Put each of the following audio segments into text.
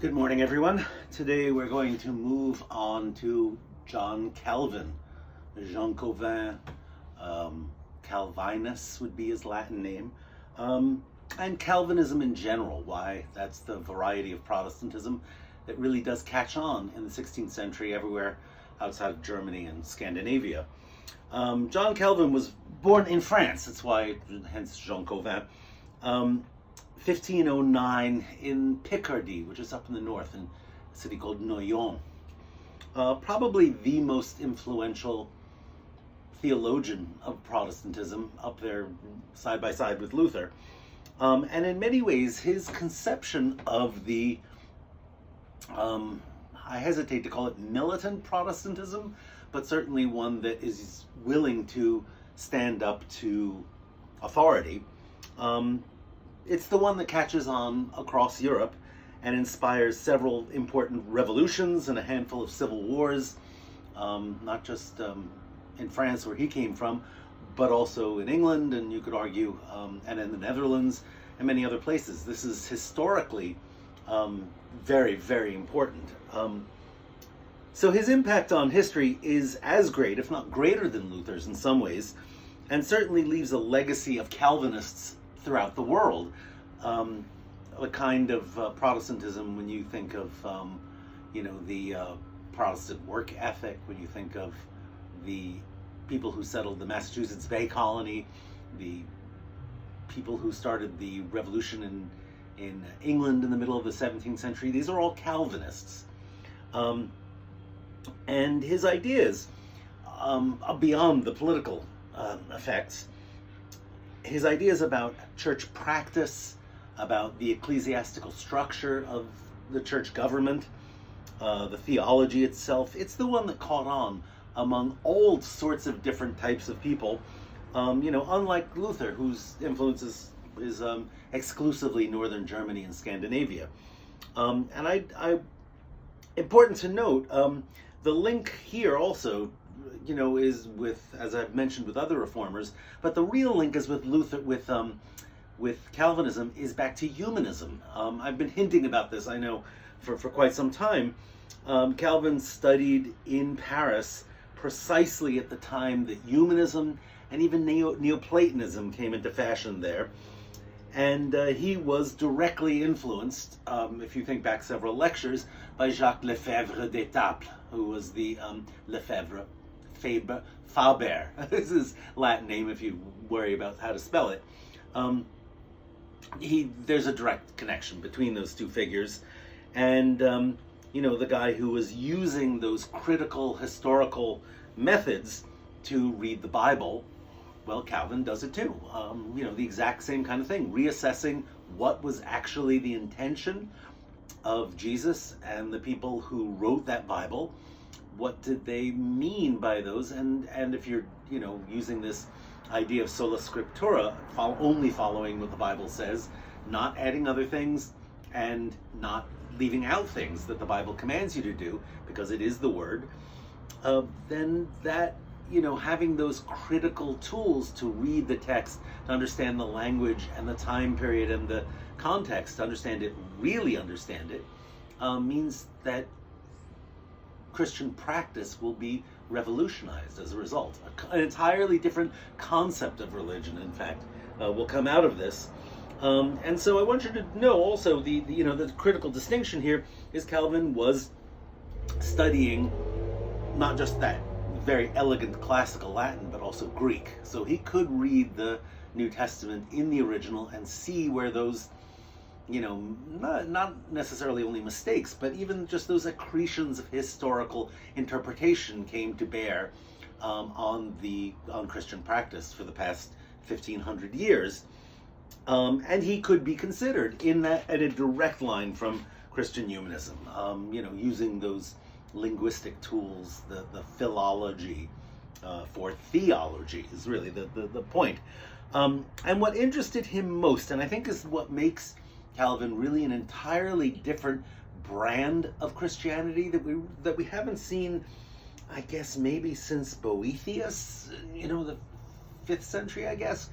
Good morning, everyone. Today we're going to move on to John Calvin. Jean Calvin, Calvinus would be his Latin name, and Calvinism in general. Why? That's the variety of Protestantism that really does catch on in the 16th century everywhere outside of Germany and Scandinavia. John Calvin was born in France. That's why, hence Jean Calvin. 1509 in Picardy, which is up in the north, in a city called Noyon. Probably the most influential theologian of Protestantism, up there side by side with Luther. And in many ways, his conception of the, I hesitate to call it militant Protestantism, but certainly one that is willing to stand up to authority. It's the one that catches on across Europe and inspires several important revolutions and a handful of civil wars, not just in France where he came from, but also in England, and you could argue, and in the Netherlands and many other places. This is historically very, very important. So his impact on history is as great, if not greater than Luther's in some ways, and certainly leaves a legacy of Calvinists throughout the world. A kind of Protestantism, when you think of, the Protestant work ethic, when you think of the people who settled the Massachusetts Bay Colony, the people who started the revolution in England in the middle of the 17th century, these are all Calvinists. And his ideas, beyond the political effects, his ideas about church practice, about the ecclesiastical structure of the church government, the theology itself, it's the one that caught on among all sorts of different types of people, unlike Luther, whose influence is exclusively Northern Germany and Scandinavia. And important to note, the link here also, is with, as I've mentioned, with other reformers, but the real link is with Luther, with Calvinism, is back to humanism. I've been hinting about this, I know, for quite some time. Calvin studied in Paris precisely at the time that humanism and even Neoplatonism came into fashion there. And he was directly influenced, if you think back several lectures, by Jacques Lefebvre d'Etaples, who was the Faber. This is his Latin name if you worry about how to spell it. There's a direct connection between those two figures. And, the guy who was using those critical historical methods to read the Bible, well, Calvin does it too. The exact same kind of thing, reassessing what was actually the intention of Jesus and the people who wrote that Bible. What did they mean by those? And if you're, using this idea of sola scriptura, only following what the Bible says, not adding other things and not leaving out things that the Bible commands you to do, because it is the Word, then that, having those critical tools to read the text, to understand the language and the time period and the context, to understand it, really understand it, means that Christian practice will be revolutionized as a result. An entirely different concept of religion, in fact, will come out of this. And so I want you to know also the critical distinction here is Calvin was studying not just that very elegant classical Latin, but also Greek. So he could read the New Testament in the original and see where those, not necessarily only mistakes, but even just those accretions of historical interpretation came to bear on Christian practice for the past 1,500 years. And he could be considered at a direct line from Christian humanism, using those linguistic tools, the philology for theology is really the point. And what interested him most, and I think is what makes Calvin really an entirely different brand of Christianity that we haven't seen, I guess, maybe since Boethius, the 5th century, I guess,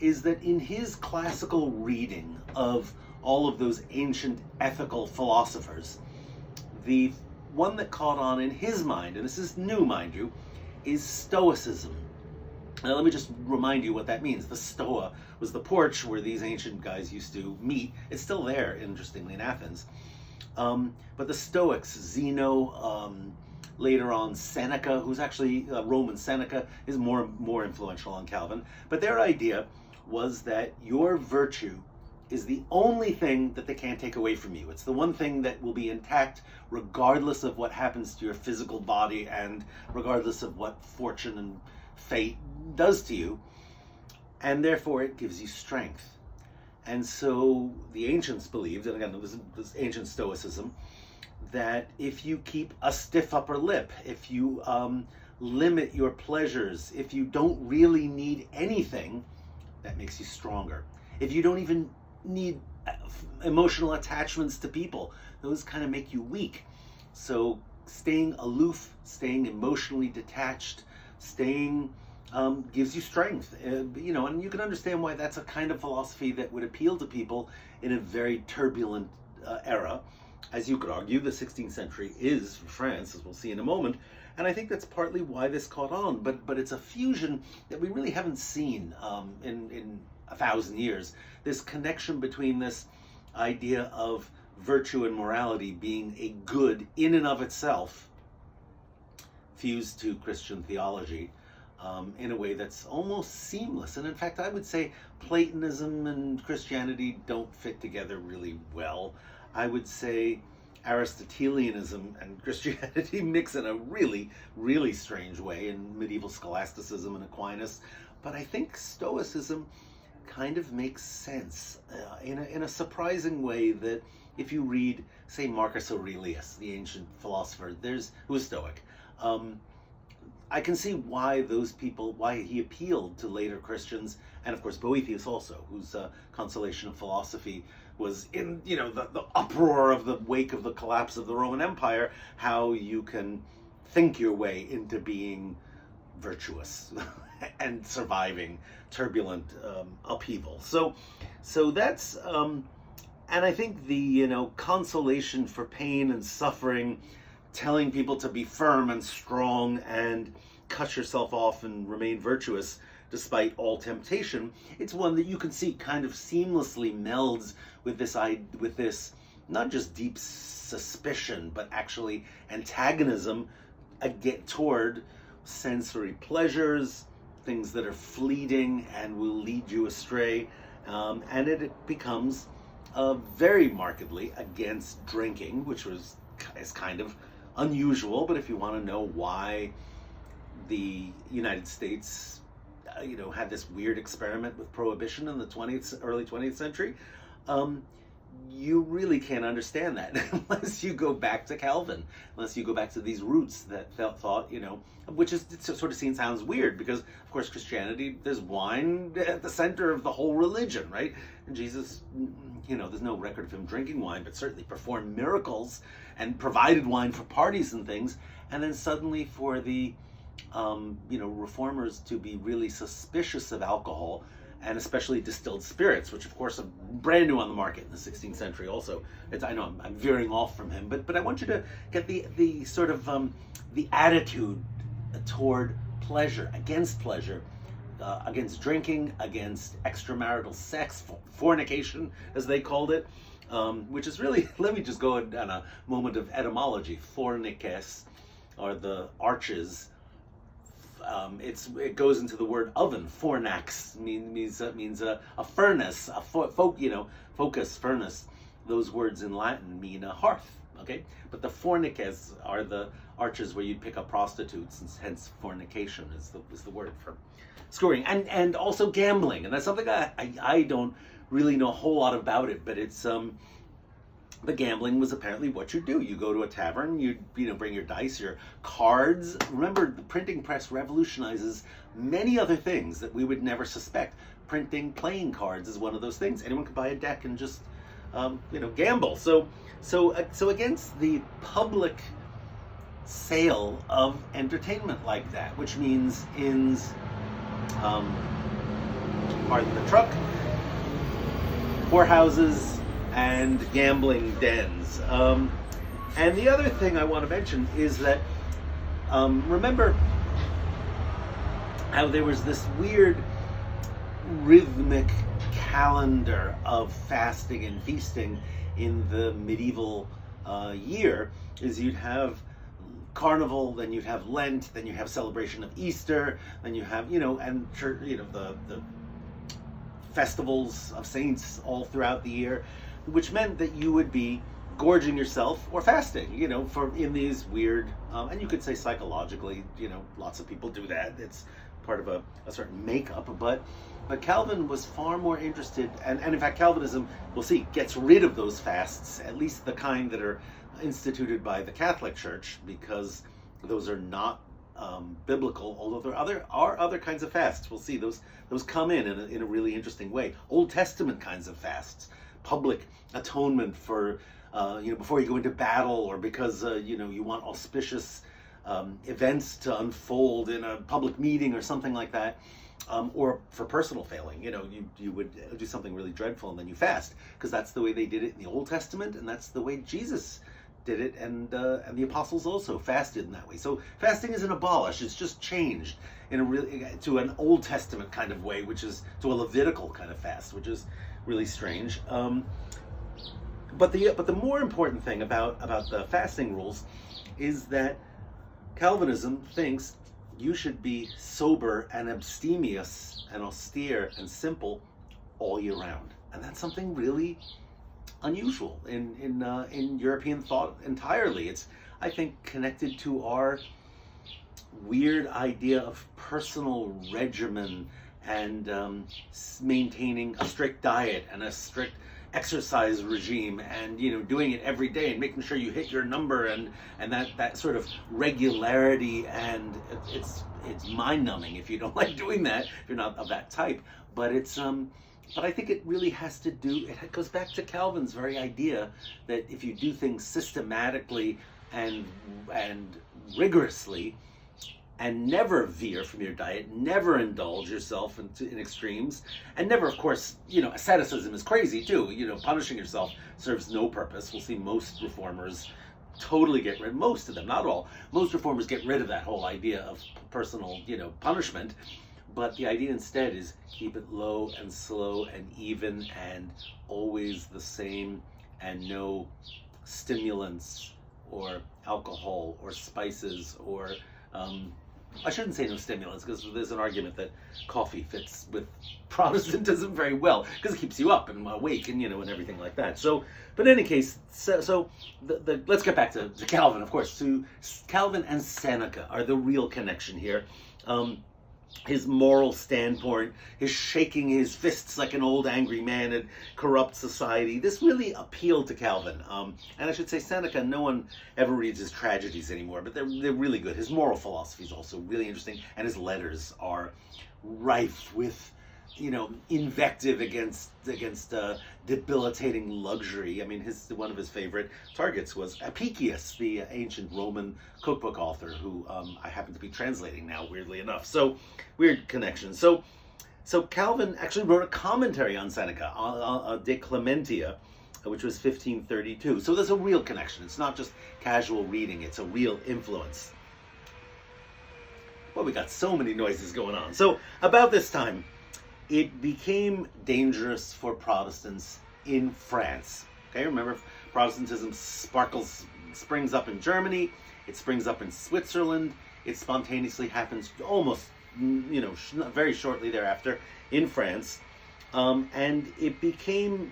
is that in his classical reading of all of those ancient ethical philosophers, the one that caught on in his mind, and this is new, mind you, is Stoicism. Now let me just remind you what that means. The Stoa was the porch where these ancient guys used to meet. It's still there, interestingly, in Athens. But the Stoics, Zeno, later on Seneca, who's actually Roman Seneca, is more influential on Calvin. But their idea was that your virtue is the only thing that they can't take away from you. It's the one thing that will be intact regardless of what happens to your physical body and regardless of what fortune and fate does to you. And therefore it gives you strength. And so the ancients believed, and again, this ancient Stoicism, that if you keep a stiff upper lip, if you limit your pleasures, if you don't really need anything, that makes you stronger. If you don't even need emotional attachments to people, those kind of make you weak. So staying aloof, staying emotionally detached, staying gives you strength. And you can understand why that's a kind of philosophy that would appeal to people in a very turbulent era. As you could argue, the 16th century is for France, as we'll see in a moment, and I think that's partly why this caught on. But it's a fusion that we really haven't seen in 1,000 years. This connection between this idea of virtue and morality being a good in and of itself, fused to Christian theology in a way that's almost seamless. And in fact, I would say Platonism and Christianity don't fit together really well. I would say Aristotelianism and Christianity mix in a really, really strange way in medieval scholasticism and Aquinas. But I think Stoicism kind of makes sense in a surprising way, that if you read, say, Marcus Aurelius, the ancient philosopher, who was Stoic, I can see why he appealed to later Christians, and of course Boethius also, whose Consolation of Philosophy was in the uproar of the wake of the collapse of the Roman Empire, how you can think your way into being virtuous and surviving turbulent upheaval. So that's and I think the consolation for pain and suffering, telling people to be firm and strong and cut yourself off and remain virtuous despite all temptation, it's one that you can see kind of seamlessly melds with this not just deep suspicion, but actually antagonism toward sensory pleasures, things that are fleeting and will lead you astray, and it becomes very markedly against drinking, which is kind of unusual. But if you want to know why the United States had this weird experiment with prohibition in the early 20th century, you really can't understand that unless you go back to Calvin, unless you go back to these roots that thought, which is sort of sounds weird, because of course Christianity, there's wine at the center of the whole religion, right? And Jesus, there's no record of him drinking wine, but certainly performed miracles and provided wine for parties and things. And then suddenly for the reformers to be really suspicious of alcohol, and especially distilled spirits, which of course are brand new on the market in the 16th century also. I know I'm veering off from him, but I want you to get the sort of the attitude toward pleasure, against drinking, against extramarital sex, fornication, as they called it, which is really, let me just go on a moment of etymology. Fornices are the arches. It goes into the word oven. Fornax means a furnace, focus, furnace. Those words in Latin mean a hearth. Okay, but the fornices are the arches where you'd pick up prostitutes, and hence fornication is the word for screwing, and also gambling. And that's something I don't really know a whole lot about it, but it's the gambling was apparently what you do. You go to a tavern, you bring your dice, your cards. Remember, the printing press revolutionizes many other things that we would never suspect. Playing cards is one of those things. Anyone could buy a deck and just gamble. So against the public sale of entertainment like that, which means inns, pardon the truck, whorehouses, and gambling dens. And the other thing I want to mention is that, remember how there was this weird rhythmic calendar of fasting and feasting in the medieval year. Is you'd have Carnival, then you'd have Lent, then you have celebration of Easter, then you have, and church, the festivals of saints all throughout the year, which meant that you would be gorging yourself or fasting, for in these weird, and you could say psychologically, lots of people do that. It's part of a certain makeup, but Calvin was far more interested, and in fact Calvinism, we'll see, gets rid of those fasts, at least the kind that are instituted by the Catholic Church, because those are not biblical, although there are other kinds of fasts. We'll see, those come in a really interesting way. Old Testament kinds of fasts, public atonement for before you go into battle, or because you want auspicious events to unfold in a public meeting or something like that, or for personal failing. You would do something really dreadful and then you fast, because that's the way they did it in the Old Testament, and that's the way Jesus did it, and the apostles also fasted in that way. So fasting isn't abolished; it's just changed to an Old Testament kind of way, which is to a Levitical kind of fast, which is really strange. But the more important thing about the fasting rules is that Calvinism thinks you should be sober and abstemious and austere and simple all year round, and that's something really unusual in European thought entirely. It's, I think, connected to our weird idea of personal regimen and maintaining a strict diet and a strict exercise regime, and doing it every day and making sure you hit your number, and that sort of regularity, and it's mind-numbing if you don't like doing that, if you're not of that type. But I think it really has to do, it goes back to Calvin's very idea that if you do things systematically and rigorously, and never veer from your diet, never indulge yourself in extremes, and never, of course, asceticism is crazy too. Punishing yourself serves no purpose. We'll see most reformers totally get rid, most of them, not all, most reformers get rid of that whole idea of personal, punishment. But the idea instead is keep it low and slow and even and always the same, and no stimulants or alcohol or spices or I shouldn't say no stimulants, because there's an argument that coffee fits with Protestantism very well, because it keeps you up and awake and and everything like that. So, but in any case, let's get back to Calvin. Of course, to Calvin and Seneca are the real connection here. His moral standpoint, his shaking his fists like an old angry man at corrupt society, this really appealed to Calvin. And I should say Seneca, no one ever reads his tragedies anymore, but they're really good. His moral philosophy is also really interesting, and his letters are rife with invective against debilitating luxury. I mean, one of his favorite targets was Apicius, the ancient Roman cookbook author, who I happen to be translating now, weirdly enough. So, weird connection. So Calvin actually wrote a commentary on Seneca, De Clementia, which was 1532. So there's a real connection. It's not just casual reading, it's a real influence. Well, we got so many noises going on. So about this time, it became dangerous for Protestants in France. Okay, remember, Protestantism springs up in Germany, it springs up in Switzerland, it spontaneously happens almost, very shortly thereafter in France, and it became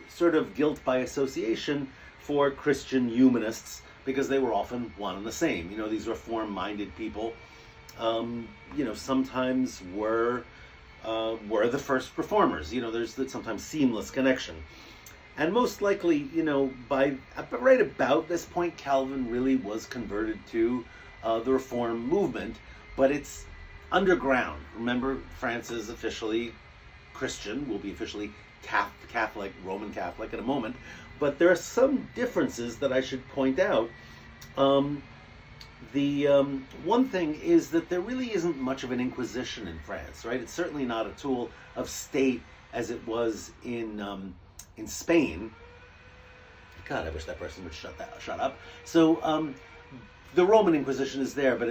sort of guilt by association for Christian humanists, because they were often one and the same. These reform-minded people, sometimes were the first reformers. There's the sometimes seamless connection. And most likely, by right about this point, Calvin really was converted to the Reform movement, but it's underground. Remember, France is officially Christian, will be officially Catholic, Roman Catholic in a moment, but there are some differences that I should point out. The one thing is that there really isn't much of an inquisition in France, right? It's certainly not a tool of state as it was in Spain, God, I wish that person would shut up. So the Roman Inquisition is there, but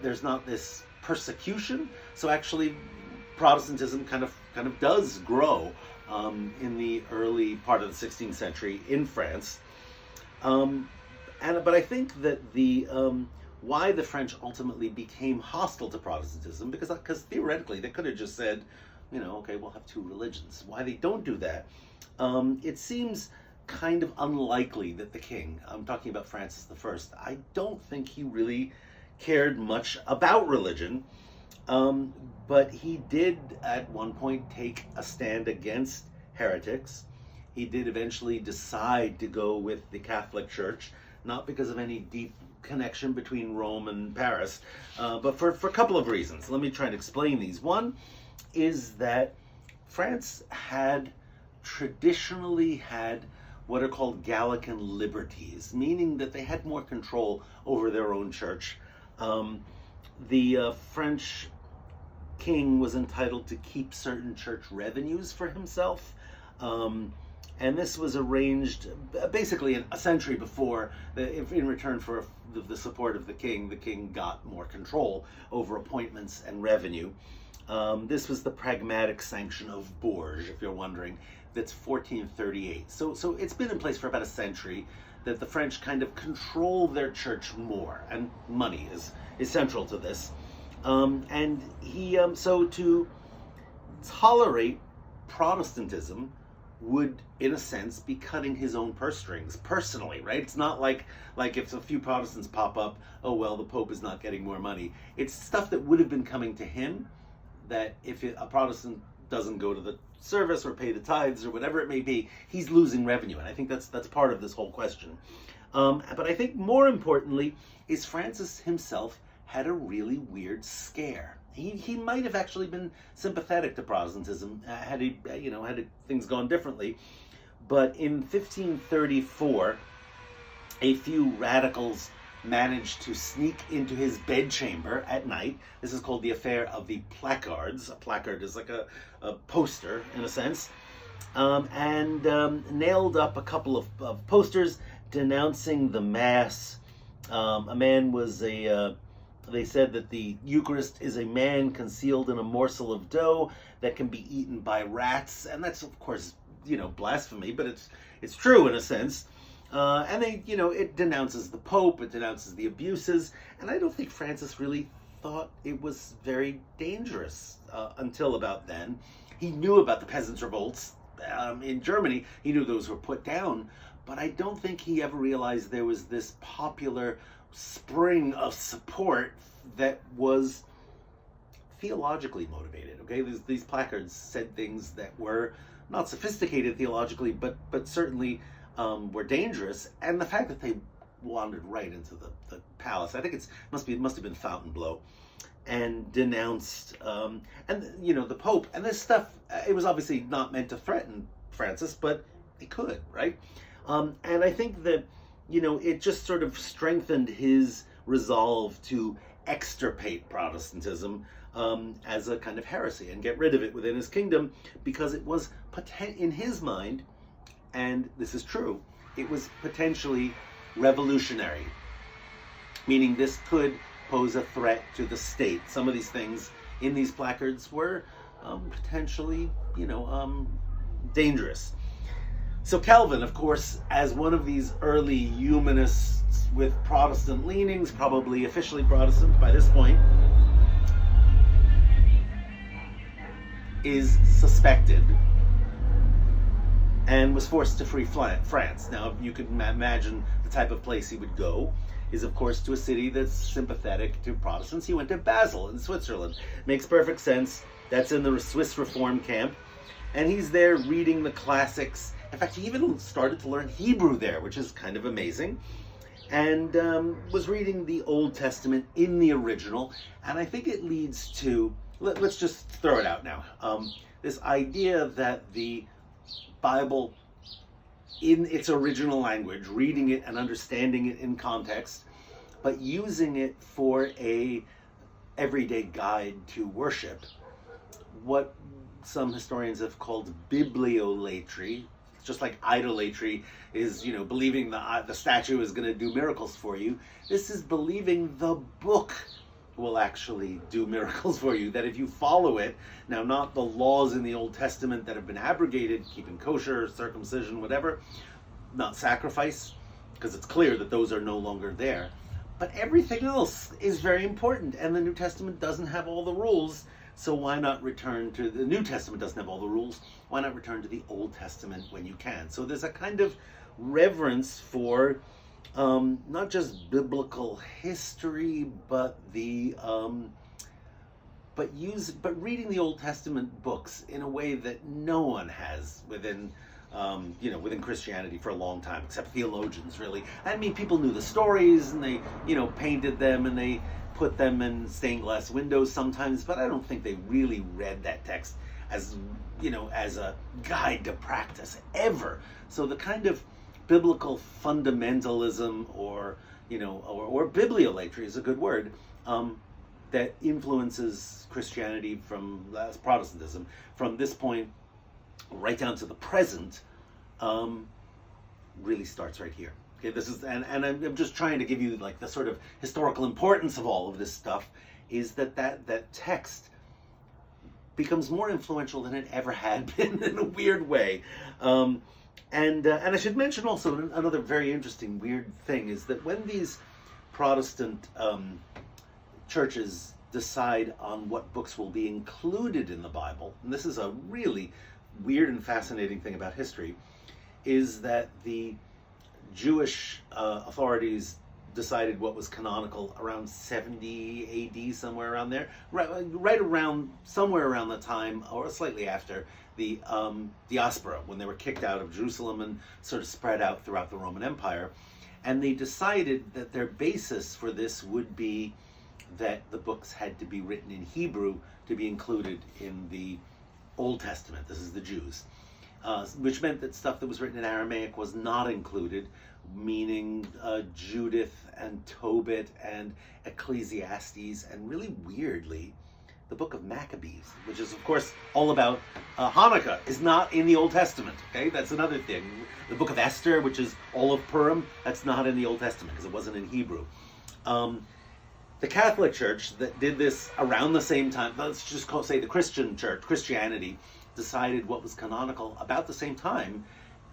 there's not this persecution. So actually, Protestantism kind of does grow in the early part of the 16th century in France. But I think that the why the French ultimately became hostile to Protestantism, because theoretically they could have just said, okay, we'll have two religions. Why they don't do that? It seems kind of unlikely that the king, I'm talking about Francis I, I don't think he really cared much about religion, but he did at one point take a stand against heretics. He did eventually decide to go with the Catholic Church, not because of any deep connection between Rome and Paris, but for a couple of reasons. Let me try and explain these. One is that France had traditionally had what are called Gallican liberties, meaning that they had more control over their own church. The French king was entitled to keep certain church revenues for himself. And this was arranged basically a century before. In return for the support of the king got more control over appointments and revenue. This was the Pragmatic Sanction of Bourges, if you're wondering. That's 1438. So it's been in place for about a century, that the French kind of control their church more, and money is central to this. And he so to tolerate Protestantism would, in a sense, be cutting his own purse strings personally, right? It's not like if a few Protestants pop up, oh well, the Pope is not getting more money. It's stuff that would have been coming to him, that if a Protestant doesn't go to the service or pay the tithes or whatever it may be, he's losing revenue. And I think that's part of this whole question. But I think more importantly is Francis himself had a really weird scare. He might have actually been sympathetic to Protestantism had things gone differently. But in 1534, a few radicals managed to sneak into his bedchamber at night. This is called the affair of the placards. A placard is like a poster, in a sense. And nailed up a couple of posters denouncing the Mass. A man was they said that the Eucharist is a man concealed in a morsel of dough that can be eaten by rats. And that's, of course, blasphemy, but it's true in a sense. And it denounces the Pope, it denounces the abuses, and I don't think Francis really thought it was very dangerous until about then. He knew about the peasants' revolts in Germany. He knew those were put down, but I don't think he ever realized there was this popular spring of support that was theologically motivated. Okay, these placards said things that were not sophisticated theologically, but certainly were dangerous, and the fact that they wandered right into the palace, I think it must have been Fontainebleau, and denounced the Pope and this stuff. It was obviously not meant to threaten Francis, but it could, right? And I think that it just sort of strengthened his resolve to extirpate Protestantism as a kind of heresy and get rid of it within his kingdom, because it was in his mind, and this is true, it was potentially revolutionary, meaning this could pose a threat to the state. Some of these things in these placards were potentially, dangerous. So Calvin, of course, as one of these early humanists with Protestant leanings, probably officially Protestant by this point, is suspected and was forced to flee France. Now, you can imagine the type of place he would go is, of course, to a city that's sympathetic to Protestants. He went to Basel in Switzerland. Makes perfect sense. That's in the Swiss Reform camp. And he's there reading the classics. In fact, he even started to learn Hebrew there, which is kind of amazing. And was reading the Old Testament in the original. And I think it leads to, let's just throw it out now, this idea that the Bible in its original language, reading it and understanding it in context, but using it for a everyday guide to worship, what some historians have called bibliolatry, It's just like idolatry is, believing the statue is going to do miracles for you. This is believing the book will actually do miracles for you, that if you follow it, now not the laws in the Old Testament that have been abrogated, keeping kosher, circumcision, whatever, not sacrifice, because it's clear that those are no longer there, but everything else is very important, and the New Testament doesn't have all the rules, so why not return to, the New Testament doesn't have all the rules, why not return to the Old Testament when you can? So there's a kind of reverence for not just biblical history, but reading the Old Testament books in a way that no one has within Christianity for a long time, except theologians, really. I mean, people knew the stories, and they, painted them, and they put them in stained glass windows sometimes, but I don't think they really read that text as a guide to practice ever. So the kind of biblical fundamentalism, or bibliolatry is a good word, that influences Christianity from Protestantism from this point right down to the present, really starts right here. Okay, this is, and I'm just trying to give you like the sort of historical importance of all of this stuff, is that text becomes more influential than it ever had been in a weird way. And I should mention also another very interesting weird thing is that when these Protestant churches decide on what books will be included in the Bible, and this is a really weird and fascinating thing about history, is that the Jewish authorities decided what was canonical around 70 AD, somewhere around there, right around, somewhere around the time, or slightly after, the diaspora, when they were kicked out of Jerusalem and sort of spread out throughout the Roman Empire. And they decided that their basis for this would be that the books had to be written in Hebrew to be included in the Old Testament. This is the Jews. Which meant that stuff that was written in Aramaic was not included, meaning Judith and Tobit and Ecclesiastes, and really weirdly, the book of Maccabees, which is of course all about Hanukkah, is not in the Old Testament. Okay, that's another thing. The book of Esther, which is all of Purim, that's not in the Old Testament because it wasn't in Hebrew. The Catholic Church that did this around the same time, let's just say the Christian Church, Christianity, decided what was canonical about the same time,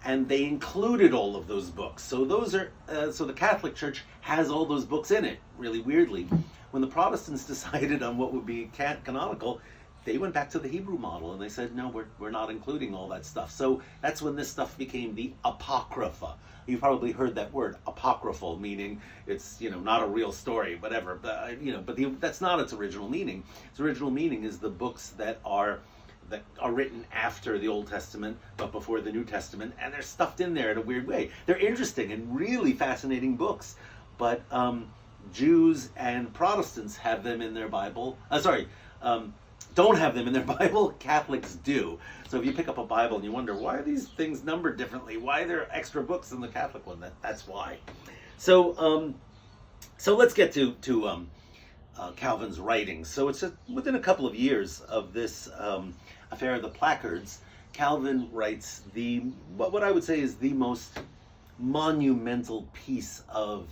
and they included all of those books. So those are so the Catholic Church has all those books in it, really weirdly. When the Protestants decided on what would be canonical, they went back to the Hebrew model, and they said, no, we're not including all that stuff. So that's when this stuff became the Apocrypha. You've probably heard that word, apocryphal, meaning it's, not a real story, whatever. But that's not its original meaning. Its original meaning is the books that are written after the Old Testament, but before the New Testament, and they're stuffed in there in a weird way. They're interesting and really fascinating books, but Jews and Protestants have them in their Bible. Don't have them in their Bible. Catholics do. So if you pick up a Bible and you wonder, why are these things numbered differently? Why are there extra books in the Catholic one? That's why. So let's get to Calvin's writings. So it's within a couple of years of this affair of the placards, Calvin writes what I would say is the most monumental piece of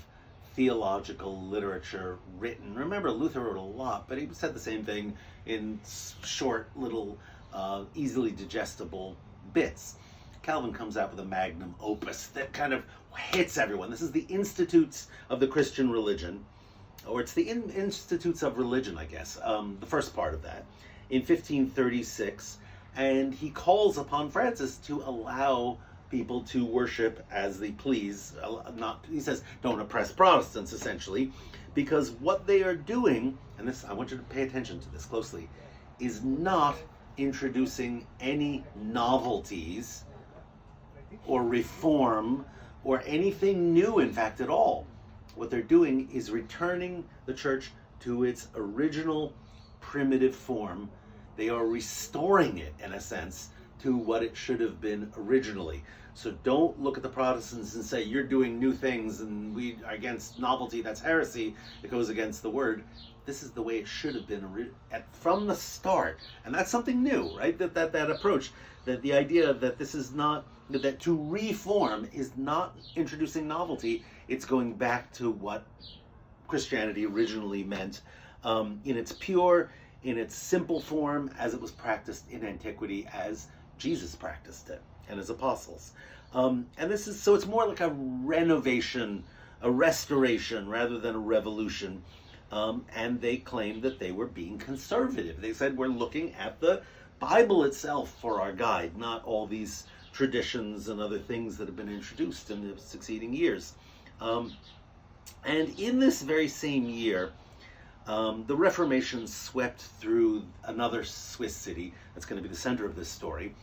theological literature written. Remember, Luther wrote a lot, but he said the same thing in short, little, easily digestible bits. Calvin comes out with a magnum opus that kind of hits everyone. This is the Institutes of the Christian Religion, or it's the Institutes of Religion, I guess, the first part of that, in 1536, and he calls upon Francis to allow people to worship as they please. He says, don't oppress Protestants, essentially, because what they are doing, and this, I want you to pay attention to this closely, is not introducing any novelties or reform or anything new, in fact, at all. What they're doing is returning the church to its original primitive form. They are restoring it, in a sense, to what it should have been originally. So don't look at the Protestants and say, you're doing new things and we are against novelty, that's heresy, it goes against the word. this is the way it should have been from the start. And that's something new, right? That approach, that the idea that this is not, that to reform is not introducing novelty, it's going back to what Christianity originally meant, in its pure, in its simple form, as it was practiced in antiquity, as Jesus practiced it, and his apostles. And this is, so it's more like a renovation, a restoration, rather than a revolution. And they claimed that they were being conservative. They said, we're looking at the Bible itself for our guide, not all these traditions and other things that have been introduced in the succeeding years. And in this very same year, the Reformation swept through another Swiss city that's going to be the center of this story,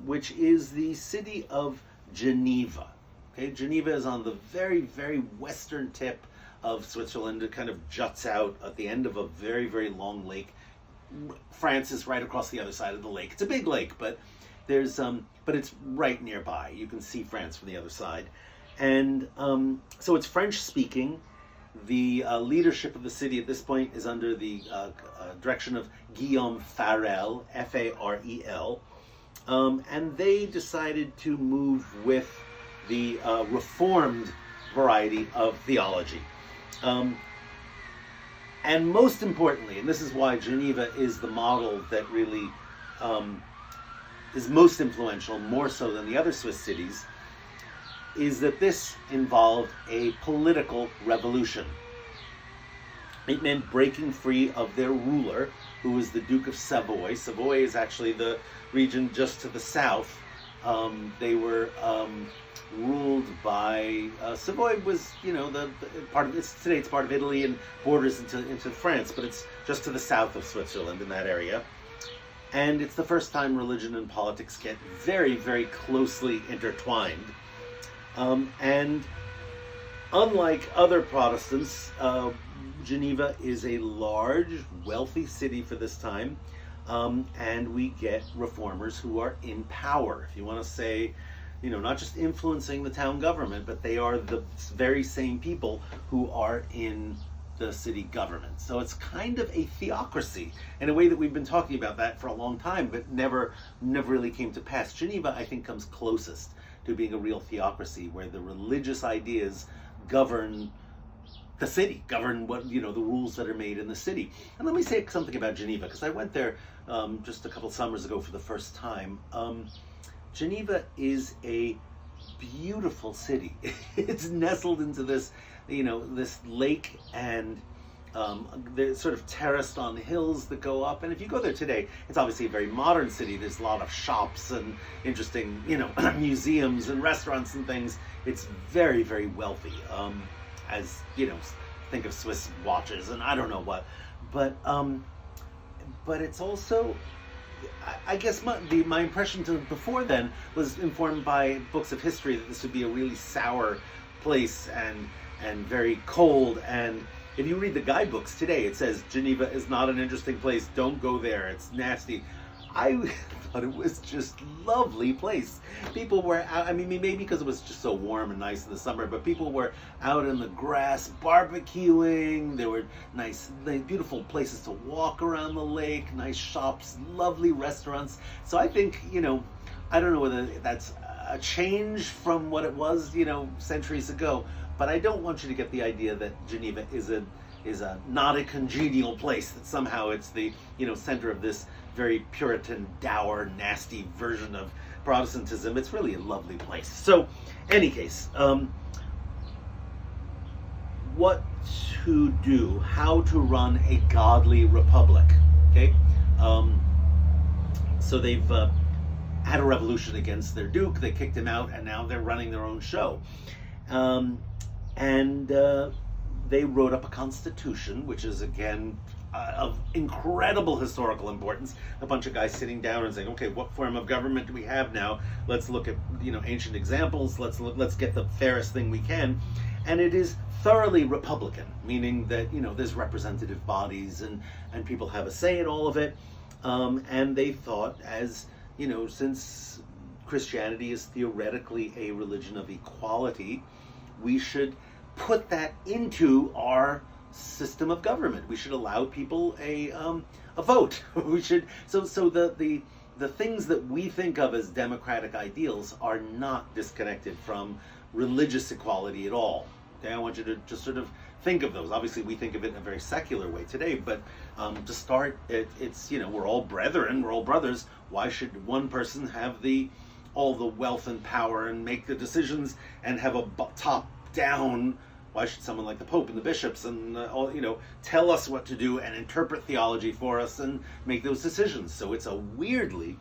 which is the city of Geneva. Okay, Geneva is on the very, very western tip of Switzerland. It kind of juts out at the end of a very, very long lake. France is right across the other side of the lake. It's a big lake, but there's but it's right nearby. You can see France from the other side, and so it's French speaking. The leadership of the city at this point is under the direction of Guillaume Farel, Farel, and they decided to move with the Reformed variety of theology. And most importantly, and this is why Geneva is the model that really is most influential, more so than the other Swiss cities, is that this involved a political revolution. It meant breaking free of their ruler, who was the Duke of Savoy. Savoy is actually the region just to the south. They were ruled by Savoy was, the part of it's today. It's part of Italy and borders into France, but it's just to the south of Switzerland in that area. And it's the first time religion and politics get very, very closely intertwined. And unlike other Protestants, Geneva is a large, wealthy city for this time, and we get reformers who are in power. If you want to say, not just influencing the town government, but they are the very same people who are in the city government. So it's kind of a theocracy in a way that we've been talking about that for a long time, but never really came to pass. Geneva, I think, comes closest to being a real theocracy, where the religious ideas govern the city, govern what, the rules that are made in the city. And let me say something about Geneva, because I went there just a couple summers ago for the first time. Geneva is a beautiful city. It's nestled into this, this lake, and they're sort of terraced on hills that go up. And if you go there today, it's obviously a very modern city. There's a lot of shops and interesting, museums and restaurants and things. It's very, very wealthy. As think of Swiss watches and I don't know what, but it's also, I guess my impression before then was informed by books of history that this would be a really sour place and very cold. And if you read the guidebooks today, it says Geneva is not an interesting place. Don't go there. It's nasty. I thought it was just lovely place. People were out, maybe because it was just so warm and nice in the summer, but people were out in the grass barbecuing. There were nice, beautiful places to walk around the lake, nice shops, lovely restaurants. So I think, I don't know whether that's a change from what it was, centuries ago, but I don't want you to get the idea that Geneva is a not a congenial place, that somehow it's the, center of this very Puritan, dour, nasty version of Protestantism. It's really a lovely place. So, any case, what to do, how to run a godly republic, okay? So they've had a revolution against their duke, they kicked him out, and now they're running their own show. They wrote up a constitution, which is, again, of incredible historical importance. A bunch of guys sitting down and saying, okay, what form of government do we have now? Let's look at, ancient examples. Let's get the fairest thing we can. And it is thoroughly Republican, meaning that, there's representative bodies and people have a say in all of it. And they thought, as, since Christianity is theoretically a religion of equality, we should put that into our system of government. We should allow people a vote. We should so the things that we think of as democratic ideals are not disconnected from religious equality at all. Okay, I want you to just sort of think of those. Obviously, we think of it in a very secular way today, but to start, it's we're all brethren, we're all brothers. Why should one person have all the wealth and power and make the decisions and have a top down? Why should someone like the Pope and the bishops and tell us what to do and interpret theology for us and make those decisions? So it's a weirdly,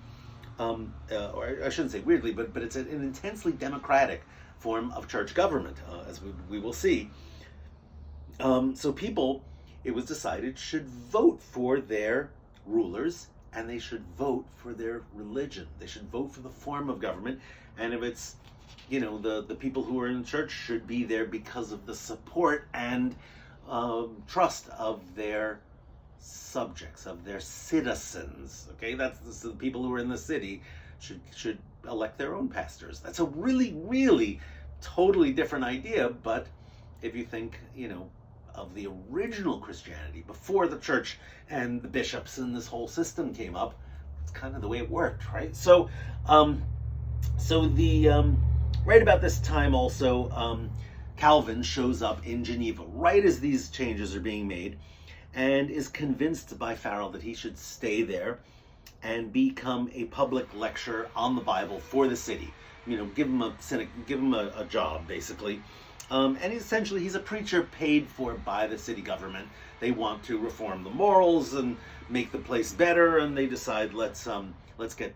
or I shouldn't say weirdly, but it's an intensely democratic form of church government, as we will see. So people, it was decided, should vote for their rulers, and they should vote for their religion. They should vote for the form of government, and if it's the people who are in church should be there because of the support and trust of their subjects, of their citizens. Okay, that's the people who are in the city should elect their own pastors. That's a really, really totally different idea. But if you think, of the original Christianity before the church and the bishops and this whole system came up, it's kind of the way it worked, right? So, right about this time also, Calvin shows up in Geneva right as these changes are being made, and is convinced by Farel that he should stay there and become a public lecturer on the Bible for the city. Give him a job, basically. And he's a preacher paid for by the city government. They want to reform the morals and make the place better, and they decide let's get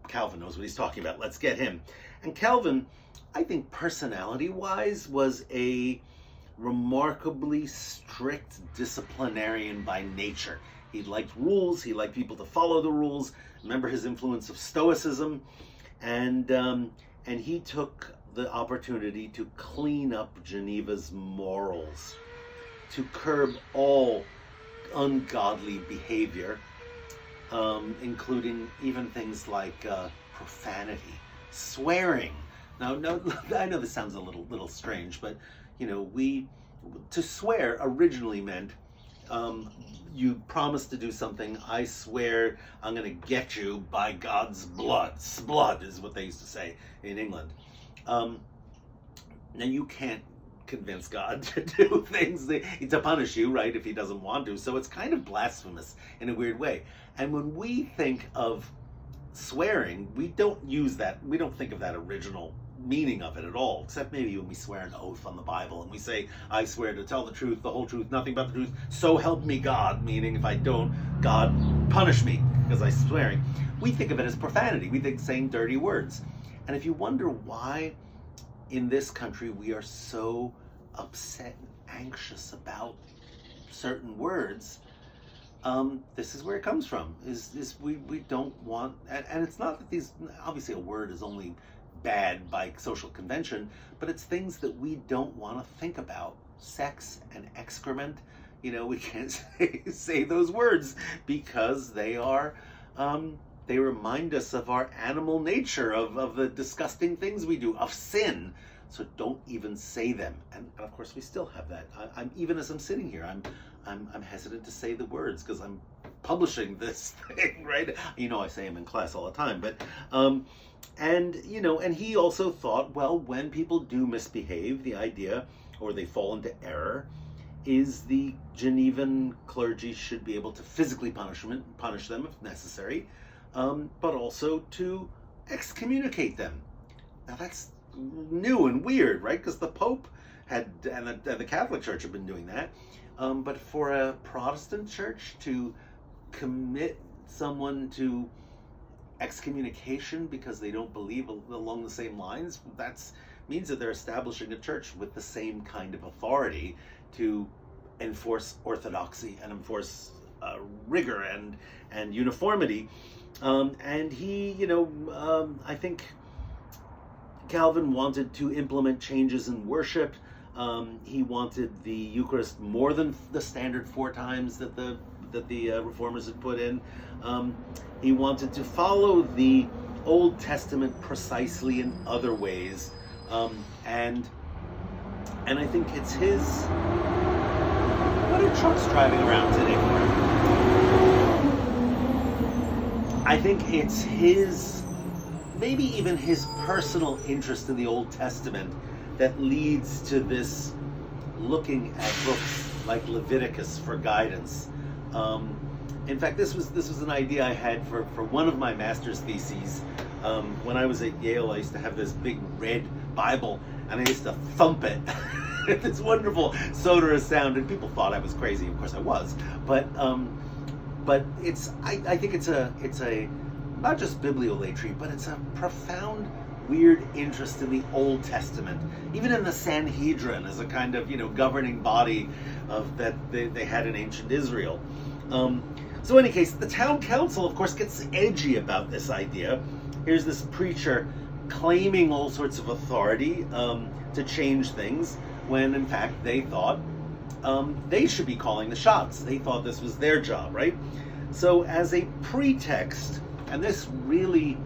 Calvin knows what he's talking about. Let's get him. And Calvin, I think personality-wise, was a remarkably strict disciplinarian by nature. He liked rules. He liked people to follow the rules. Remember his influence of Stoicism, and he took the opportunity to clean up Geneva's morals, to curb all ungodly behavior, including even things like profanity, swearing. Now, no, I know this sounds a little strange, but to swear originally meant you promise to do something. I swear I'm going to get you by God's blood. Blood is what they used to say in England. Now you can't convince God to do things to punish you, right, if he doesn't want to. So it's kind of blasphemous in a weird way. And when we think of swearing, we don't use that. We don't think of that original meaning of it at all, except maybe when we swear an oath on the Bible and we say, I swear to tell the truth, the whole truth, nothing but the truth, so help me God, meaning if I don't, God punish me because I'm swearing. We think of it as profanity. We think saying dirty words. And if you wonder why in this country we are so upset and anxious about certain words, this is where it comes from. Is we don't want, and it's not that these, obviously a word is only bad by social convention, but it's things that we don't want to think about. Sex and excrement, we can't say those words because they are, they remind us of our animal nature, of the disgusting things we do, of sin. So don't even say them. And of course we still have that. I'm even as I'm sitting here, I'm hesitant to say the words because I'm publishing this thing, right? I say them in class all the time, but and he also thought, well, when people do misbehave, the idea, or they fall into error, is the Genevan clergy should be able to physically punish them if necessary, but also to excommunicate them. Now that's new and weird, right? Because the Pope and the Catholic Church have been doing that. But for a Protestant church to commit someone to excommunication because they don't believe along the same lines, that means that they're establishing a church with the same kind of authority to enforce orthodoxy and enforce rigor and uniformity. And he, I think Calvin wanted to implement changes in worship. He wanted the Eucharist more than the standard 4 times that the Reformers had put in. He wanted to follow the Old Testament precisely in other ways, and I think it's his what are trucks driving around today for? I think it's his, maybe even his personal interest in the Old Testament that leads to this looking at books like Leviticus for guidance. In fact, this was an idea I had for one of my master's theses. When I was at Yale, I used to have this big red Bible, and I used to thump it. This wonderful sonorous sound, and people thought I was crazy. Of course, I was. But it's I think it's a not just bibliolatry, but it's a profound, weird interest in the Old Testament, even in the Sanhedrin as a kind of governing body of that they had in ancient Israel. So in any case, the town council, of course, gets edgy about this idea. Here's this preacher claiming all sorts of authority to change things, when in fact they thought they should be calling the shots. They thought this was their job, right? So as a pretext, and this really,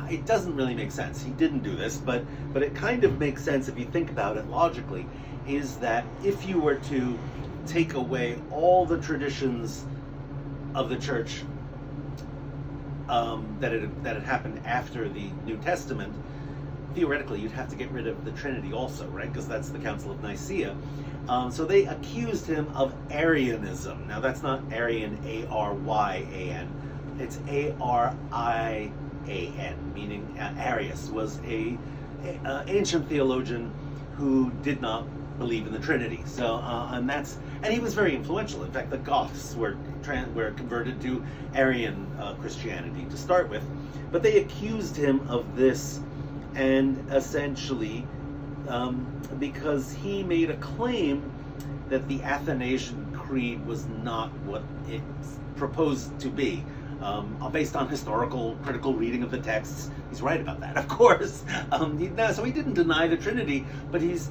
it doesn't really make sense. He didn't do this, but it kind of makes sense if you think about it logically, is that if you were to take away all the traditions of the church that had happened after the New Testament, theoretically you'd have to get rid of the Trinity also, right? Because that's the Council of Nicaea. So they accused him of Arianism. Now that's not Arian, A-R-Y-A-N. It's A-R-I-A-N, meaning Arius was a ancient theologian who did not believe in the Trinity. So and he was very influential. In fact, the Goths were converted to Arian Christianity to start with, but they accused him of this, and essentially because he made a claim that the Athanasian Creed was not what it's proposed to be. Based on historical, critical reading of the texts, he's right about that, of course. So he didn't deny the Trinity, but he's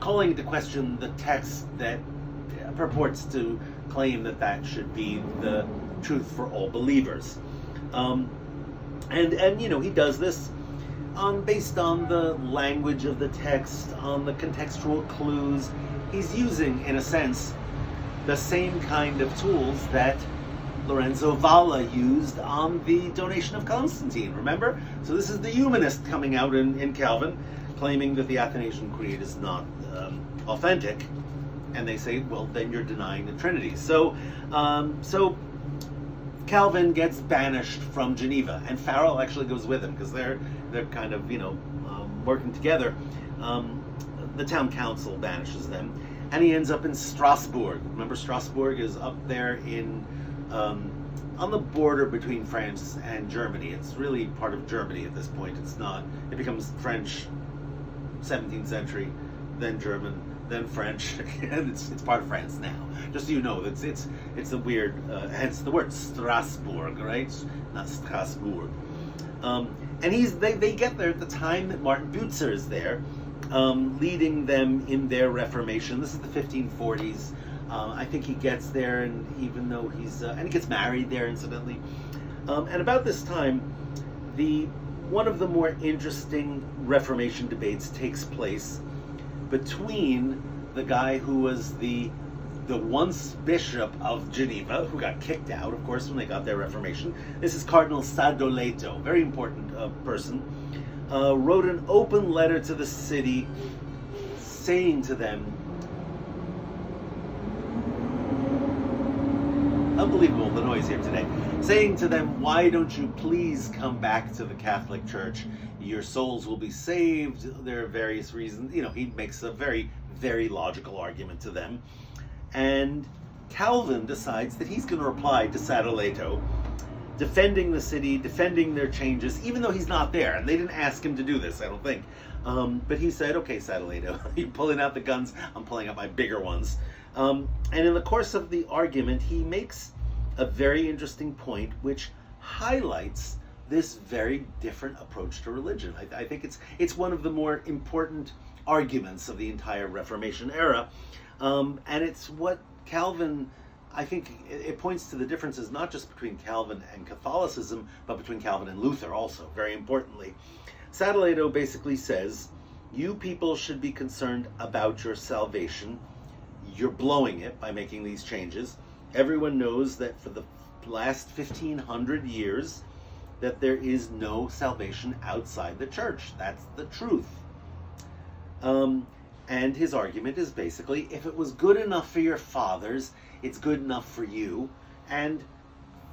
calling into question the text that purports to claim that should be the truth for all believers. And he does this based on the language of the text, on the contextual clues. He's using, in a sense, the same kind of tools that Lorenzo Valla used on the donation of Constantine, remember? So this is the humanist coming out in Calvin, claiming that the Athanasian Creed is not authentic, and they say, well, then you're denying the Trinity. So Calvin gets banished from Geneva, and Farel actually goes with him, because they're kind of working together. The town council banishes them, and he ends up in Strasbourg. Remember, Strasbourg is up there in on the border between France and Germany. It's really part of Germany at this point. It's not. It becomes French, 17th century, then German, then French, and it's part of France now. Just so you know, it's a weird. Hence the word Strasbourg, right? Not Strasbourg. And they get there at the time that Martin Butzer is there, leading them in their Reformation. This is the 1540s. I think he gets there, and even though and he gets married there, incidentally. And about this time, one of the more interesting Reformation debates takes place between the guy who was the once bishop of Geneva, who got kicked out, of course, when they got their Reformation. This is Cardinal Sadoleto, very important person. Wrote an open letter to the city, saying to them, unbelievable, the noise here today, saying to them, why don't you please come back to the Catholic Church? Your souls will be saved. There are various reasons. He makes a very, very logical argument to them. And Calvin decides that he's going to reply to Sadoleto, defending the city, defending their changes, even though he's not there. And they didn't ask him to do this, I don't think. But he said, okay, Sadoleto, you're pulling out the guns, I'm pulling out my bigger ones. And in the course of the argument, he makes a very interesting point, which highlights this very different approach to religion. I think it's one of the more important arguments of the entire Reformation era. And it's what Calvin, I think it points to the differences not just between Calvin and Catholicism, but between Calvin and Luther also, very importantly. Sadoleto basically says, you people should be concerned about your salvation. you're blowing it by making these changes. Everyone knows that for the last 1,500 years that there is no salvation outside the church. That's the truth. And his argument is basically, if it was good enough for your fathers, it's good enough for you. And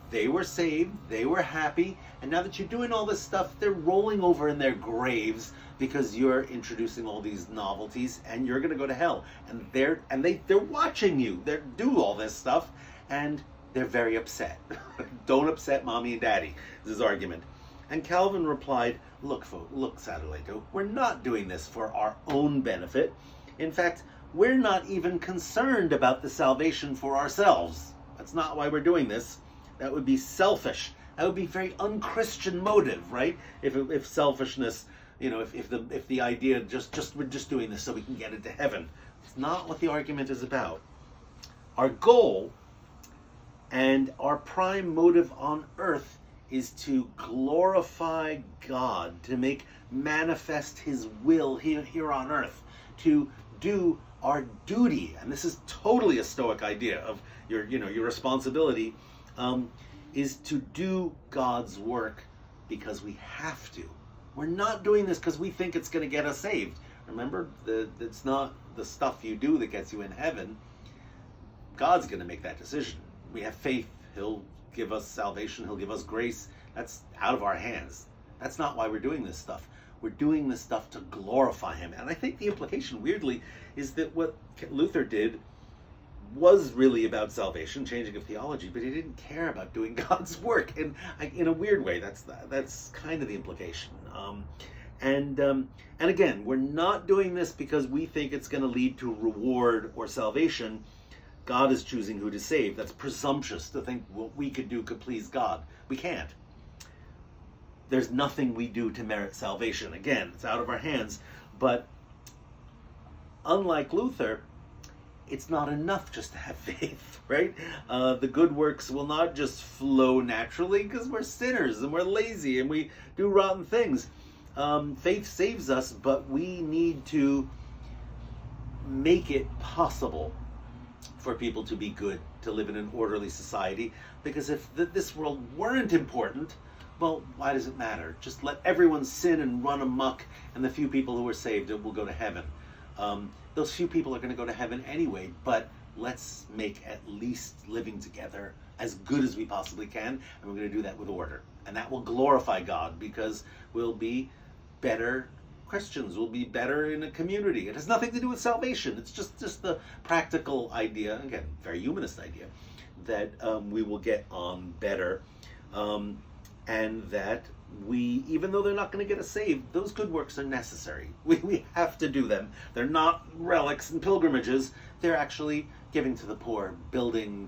they were saved, they were happy, and now that you're doing all this stuff, they're rolling over in their graves because you're introducing all these novelties, and you're going to go to hell. And they're watching you. They do all this stuff, and they're very upset. Don't upset mommy and daddy, is his argument. And Calvin replied, look, Sadoleto, we're not doing this for our own benefit. In fact, we're not even concerned about the salvation for ourselves. That's not why we're doing this. That would be selfish. That would be very unchristian motive, right? If selfishness, if the idea we're just doing this so we can get into heaven. It's not what the argument is about. Our goal and our prime motive on earth is to glorify God, to make manifest his will here on earth, to do our duty. And this is totally a Stoic idea of your responsibility, is to do God's work because we have to. We're not doing this because we think it's going to get us saved. Remember, it's not the stuff you do that gets you in heaven. God's going to make that decision. We have faith. He'll give us salvation. He'll give us grace. That's out of our hands. That's not why we're doing this stuff. We're doing this stuff to glorify him. And I think the implication, weirdly, is that what Luther did was really about salvation, changing of theology, but he didn't care about doing God's work. And in a weird way, that's kind of the implication. And again, we're not doing this because we think it's going to lead to reward or salvation. God is choosing who to save. That's presumptuous to think what we could do could please God. We can't. There's nothing we do to merit salvation. Again, it's out of our hands. But unlike Luther, it's not enough just to have faith, right? The good works will not just flow naturally because we're sinners and we're lazy and we do rotten things. Faith saves us, but we need to make it possible for people to be good, to live in an orderly society. Because if this world weren't important, well, why does it matter? Just let everyone sin and run amok, and the few people who are saved will go to heaven. Those few people are going to go to heaven anyway, but let's make at least living together as good as we possibly can, and we're going to do that with order. And that will glorify God, because we'll be better Christians, we'll be better in a community. It has nothing to do with salvation. It's just the practical idea, again, very humanist idea, that we will get on better, and that we, even though they're not going to get us saved, those good works are necessary. We have to do them. They're not relics and pilgrimages. They're actually giving to the poor, building,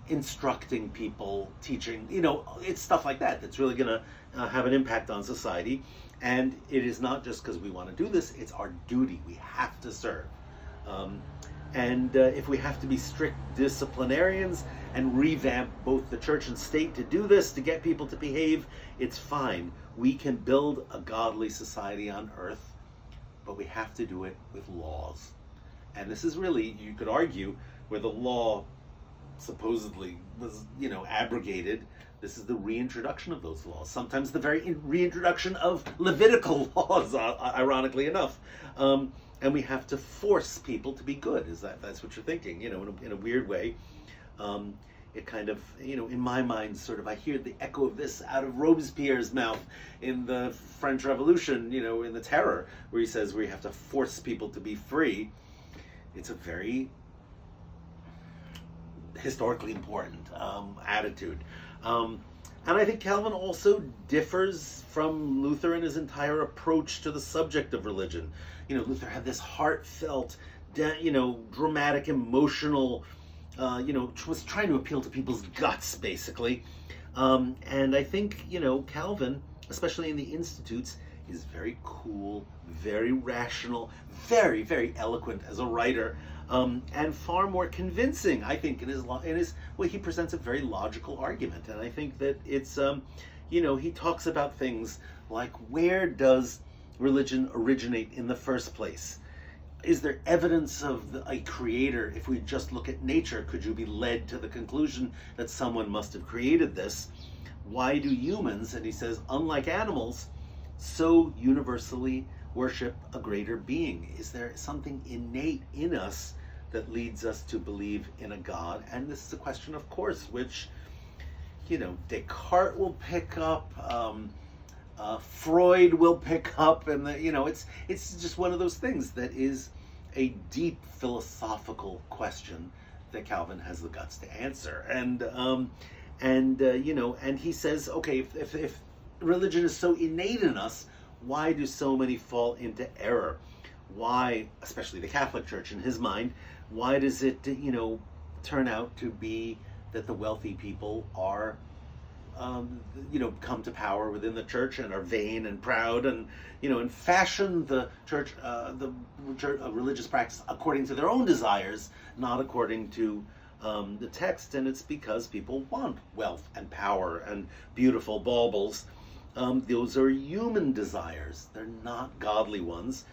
instructing people, teaching. It's stuff like that that's really going to have an impact on society. And it is not just because we want to do this, it's our duty. We have to serve. And if we have to be strict disciplinarians and revamp both the church and state to do this, to get people to behave, it's fine. We can build a godly society on earth, but we have to do it with laws. And this is really, you could argue, where the law supposedly was, abrogated. This is the reintroduction of those laws. Sometimes the very reintroduction of Levitical laws, ironically enough. And we have to force people to be good. That's what you're thinking, in a weird way. It kind of, in my mind, sort of, I hear the echo of this out of Robespierre's mouth in the French Revolution, in the Terror, where he says we have to force people to be free. It's a very historically important attitude. And I think Calvin also differs from Luther in his entire approach to the subject of religion. Luther had this heartfelt, dramatic, emotional, was trying to appeal to people's guts, basically. And I think, Calvin, especially in the Institutes, is very cool, very rational, very, very eloquent as a writer, and far more convincing, I think, in his he presents a very logical argument. And I think that it's, he talks about things like, where does religion originate in the first place? is there evidence of a creator? If we just look at nature, could you be led to the conclusion that someone must have created this? Why do humans, and he says, unlike animals, so universally worship a greater being? Is there something innate in us that leads us to believe in a God? And this is a question, of course, which, Descartes will pick up, Freud will pick up, and it's just one of those things that is a deep philosophical question that Calvin has the guts to answer. And he says, okay, if religion is so innate in us, why do so many fall into error? Why, especially the Catholic Church in his mind, why does it, turn out to be that the wealthy people are, come to power within the church and are vain and proud and, and fashion the church, religious practice according to their own desires, not according to the text? And it's because people want wealth and power and beautiful baubles. Those are human desires. They're not godly ones.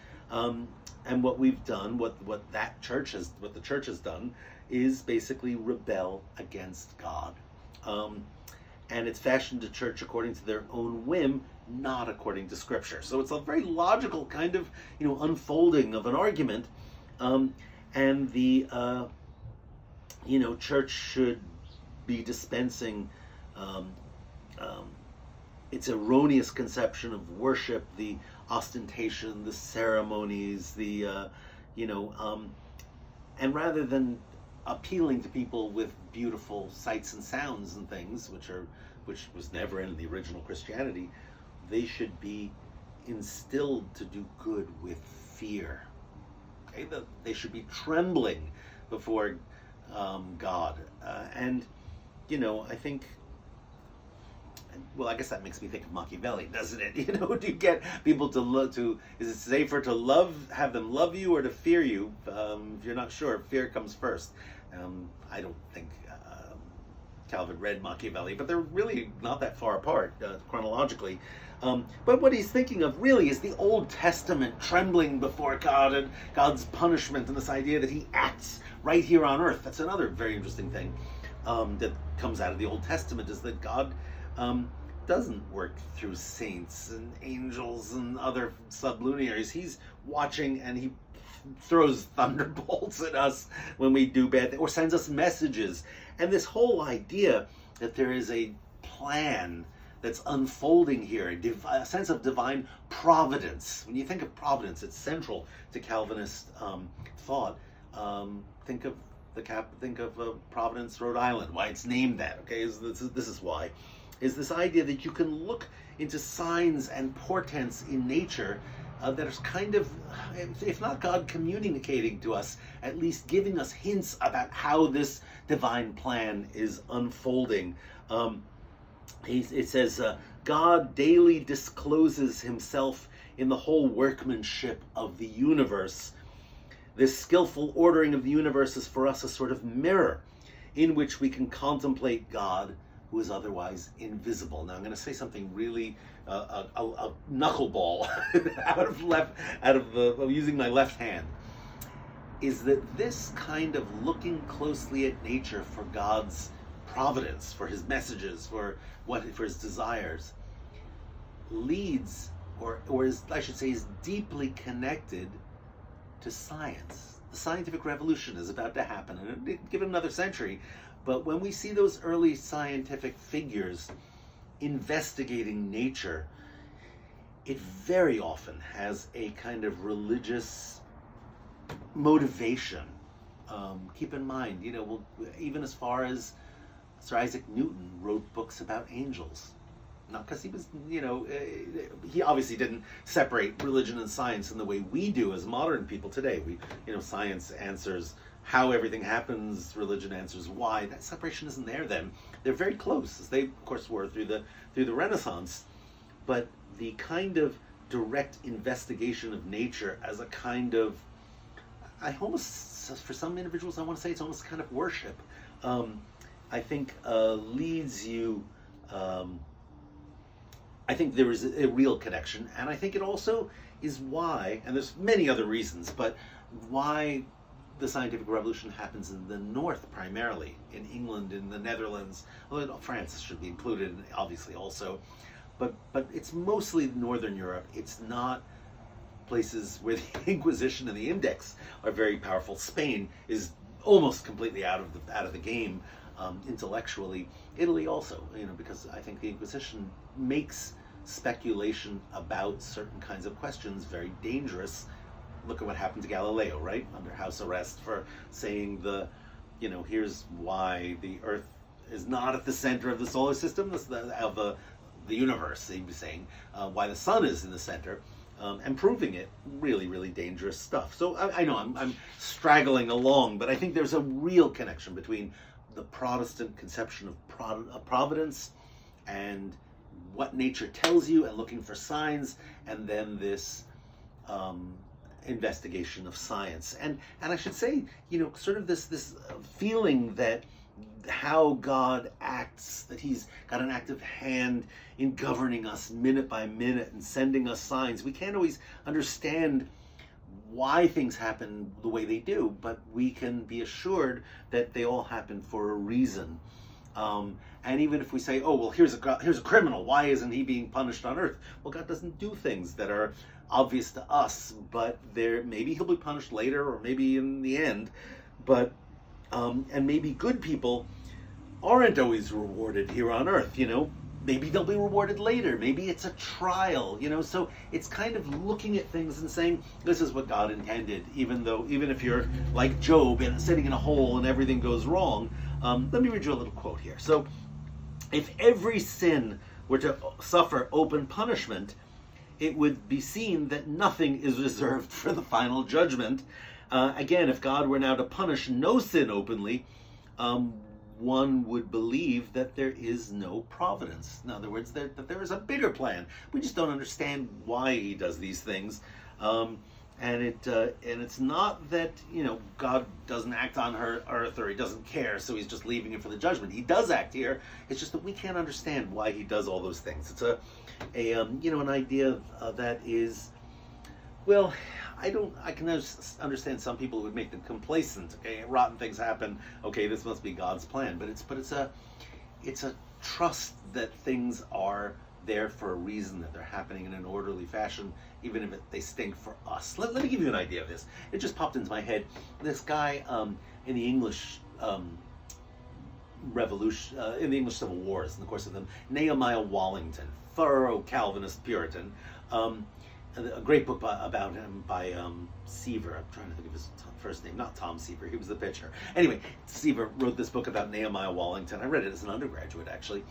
And what we've done, what the church has done, is basically rebel against God. And it's fashioned a church according to their own whim, not according to Scripture. So it's a very logical kind of, unfolding of an argument. And the, church should be dispensing its erroneous conception of worship, the ostentation, the ceremonies, and rather than appealing to people with beautiful sights and sounds and things, which was never in the original Christianity, they should be instilled to do good with fear. Okay, they should be trembling before God, and I think. Well, I guess that makes me think of Machiavelli, doesn't it? Do you get people is it safer to have them love you or to fear you? If you're not sure, fear comes first. I don't think Calvin read Machiavelli, but they're really not that far apart chronologically. But what he's thinking of really is the Old Testament trembling before God and God's punishment, and this idea that he acts right here on earth. That's another very interesting thing that comes out of the Old Testament, is that God doesn't work through saints and angels and other subluminaries. He's watching, and he throws thunderbolts at us when we do bad things, or sends us messages. And this whole idea that there is a plan that's unfolding here, a sense of divine providence. When you think of providence, it's central to Calvinist thought. Think of Providence, Rhode Island. Why it's named that? Okay, this is why. Is this idea that you can look into signs and portents in nature that are kind of, if not God communicating to us, at least giving us hints about how this divine plan is unfolding. It says, God daily discloses himself in the whole workmanship of the universe. This skillful ordering of the universe is for us a sort of mirror in which we can contemplate God, who is otherwise invisible. Now I'm going to say something really a knuckleball using my left hand. Is that this kind of looking closely at nature for God's providence, for his messages, for his desires, leads, or is, I should say, is deeply connected to science. The scientific revolution is about to happen, and give it another century. But when we see those early scientific figures investigating nature, it very often has a kind of religious motivation. Keep in mind, even as far as Sir Isaac Newton wrote books about angels. Not because he was, he obviously didn't separate religion and science in the way we do as modern people today. Science answers how everything happens, religion answers why. That separation isn't there then. They're very close, as they, of course, were through the Renaissance. But the kind of direct investigation of nature as a kind of, for some individuals, I want to say it's almost kind of worship, I think leads you, I think there is a real connection, and I think it also is why, and there's many other reasons, but why the scientific revolution happens in the north primarily, in England, in the Netherlands, although France should be included obviously also, but it's mostly Northern Europe. It's not places where the Inquisition and the Index are very powerful. Spain is almost completely out of the game intellectually. Italy also, because I think the Inquisition makes speculation about certain kinds of questions very dangerous. Look at what happened to Galileo, right? Under house arrest for saying here's why the Earth is not at the center of the solar system, of the universe, he was saying, why the sun is in the center, and proving it. Really, really dangerous stuff. So I know I'm straggling along, but I think there's a real connection between the Protestant conception of providence and what nature tells you and looking for signs, and then this investigation of science. And I should say, sort of this feeling that how God acts, that he's got an active hand in governing us minute by minute and sending us signs. We can't always understand why things happen the way they do, but we can be assured that they all happen for a reason. And even if we say, oh, well, here's a criminal, why isn't he being punished on earth? Well, God doesn't do things that are obvious to us, but maybe he'll be punished later, or maybe in the end. But and maybe good people aren't always rewarded here on earth. Maybe they'll be rewarded later. Maybe it's a trial. So it's kind of looking at things and saying, this is what God intended, even if you're like Job and sitting in a hole and everything goes wrong. Let me read you a little quote here. So, if every sin were to suffer open punishment, it would be seen that nothing is reserved for the final judgment. Again, if God were now to punish no sin openly, one would believe that there is no providence. In other words, that there is a bigger plan. We just don't understand why he does these things. And it's not that God doesn't act on earth, or he doesn't care, so he's just leaving it for the judgment. He does act here. It's just that we can't understand why he does all those things. It's an idea that is, well, I can understand some people who would make them complacent. Okay, rotten things happen. Okay, this must be God's plan. But it's a trust that things are there for a reason, that they're happening in an orderly fashion, even if they stink for us. Let me give you an idea of this. It just popped into my head. This guy in the English Revolution, in the English Civil Wars, in the course of them, Nehemiah Wallington, thorough Calvinist Puritan. A great book about him by Seaver. I'm trying to think of his first name. Not Tom Seaver. He was the pitcher. Anyway, Seaver wrote this book about Nehemiah Wallington. I read it as an undergraduate, actually.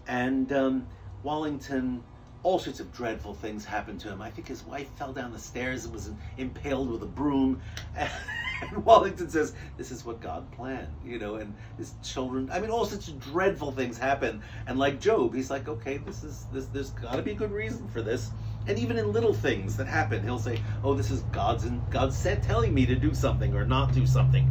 And Wallington, all sorts of dreadful things happened to him. I think his wife fell down the stairs and was impaled with a broom. And Wallington says, this is what God planned, and his children, all sorts of dreadful things happen. And like Job, he's like, okay, there's got to be a good reason for this. And even in little things that happen, he'll say, oh, this is God said telling me to do something or not do something.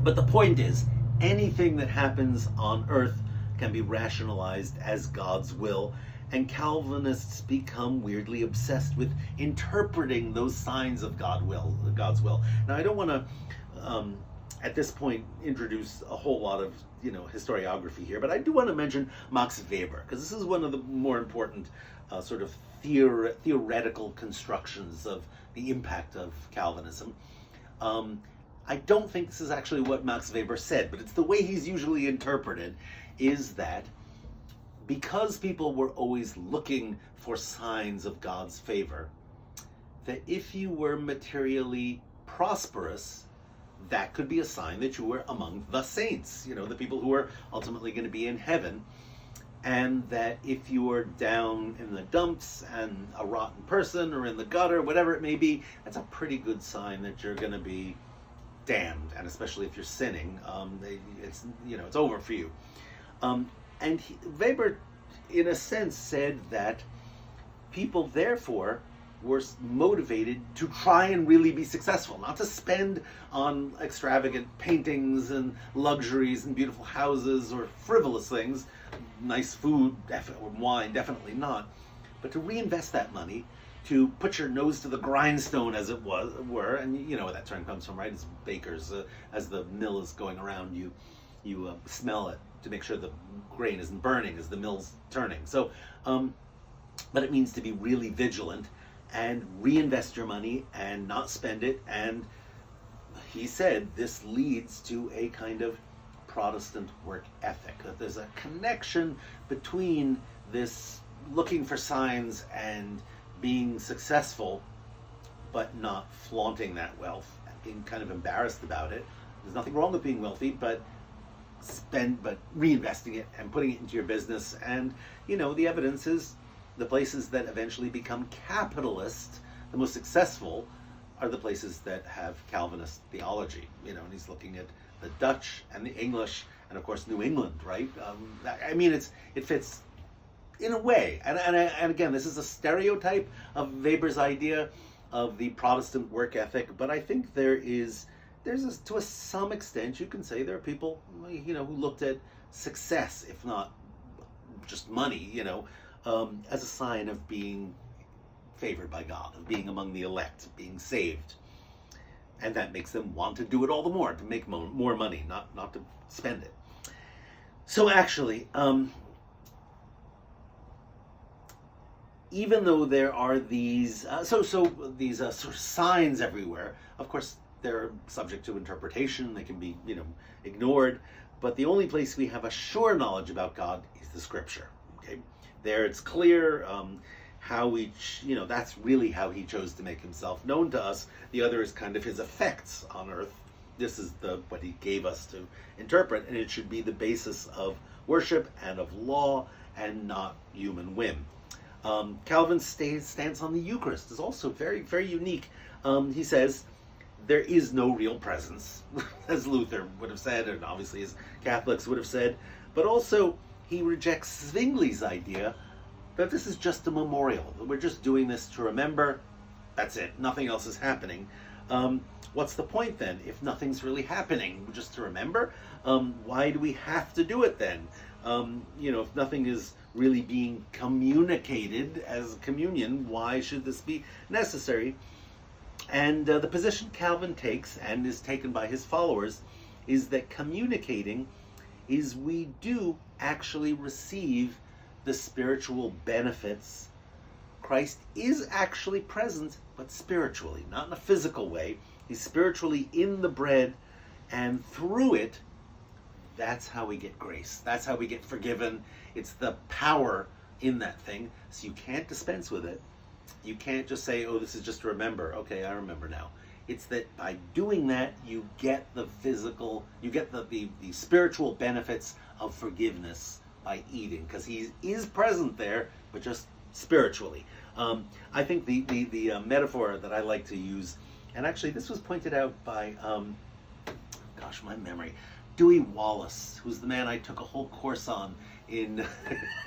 But the point is, anything that happens on earth can be rationalized as God's will. And Calvinists become weirdly obsessed with interpreting those signs of God's will. Now, I don't want to, at this point, introduce a whole lot of historiography here, but I do want to mention Max Weber, because this is one of the more important sort of theoretical constructions of the impact of Calvinism. I don't think this is actually what Max Weber said, but it's the way he's usually interpreted, is that because people were always looking for signs of God's favor, that if you were materially prosperous, that could be a sign that you were among the saints, the people who are ultimately going to be in heaven. And that if you were down in the dumps and a rotten person, or in the gutter, whatever it may be, that's a pretty good sign that you're going to be damned. And especially if you're sinning, it's over for you. And Weber, in a sense, said that people, therefore, were motivated to try and really be successful, not to spend on extravagant paintings and luxuries and beautiful houses or frivolous things, nice food, wine, definitely not. But to reinvest that money, to put your nose to the grindstone, as it were, and you know where that term comes from, right? As bakers, as the mill is going around, you smell it to make sure the grain isn't burning as the mill's turning. So, but it means to be really vigilant and reinvest your money and not spend it. And he said this leads to a kind of Protestant work ethic, that there's a connection between this looking for signs and being successful, but not flaunting that wealth, being kind of embarrassed about it. There's nothing wrong with being wealthy, but reinvesting it and putting it into your business. And you know, the evidence is the places that eventually become capitalist, the most successful, are the places that have Calvinist theology. You know, and he's looking at the Dutch and the English, and of course New England, right? I mean, it fits in a way. And again, this is a stereotype of Weber's idea of the Protestant work ethic, but I think there's to some extent, you can say there are people, you know, who looked at success, if not just money, you know, as a sign of being favored by God, of being among the elect, being saved. And that makes them want to do it all the more, to make more money, not to spend it. So actually, even though there are these sort of signs everywhere, of course they're subject to interpretation. They can be, you know, ignored. But the only place we have a sure knowledge about God is the Scripture. Okay, there it's clear how that's really how he chose to make himself known to us. The other is kind of his effects on earth. This is what he gave us to interpret, and it should be the basis of worship and of law and not human whim. Calvin's stance on the Eucharist is also very, very unique. He says there is no real presence, as Luther would have said, and obviously as Catholics would have said, but also he rejects Zwingli's idea that this is just a memorial, that we're just doing this to remember, that's it, nothing else is happening. What's the point then, if nothing's really happening, just to remember? Why do we have to do it then? If nothing is really being communicated as communion, why should this be necessary? And the position Calvin takes, and is taken by his followers, is that communicating is we do actually receive the spiritual benefits. Christ is actually present, but spiritually, not in a physical way. He's spiritually in the bread, and through it, that's how we get grace. That's how we get forgiven. It's the power in that thing. So you can't dispense with it. You can't just say, oh, this is just to remember. Okay, I remember now. It's that by doing that, you get the spiritual benefits of forgiveness by eating, because he is present there, but just spiritually. I think the metaphor that I like to use, and actually this was pointed out by, my memory, Dewey Wallace, who's the man I took a whole course on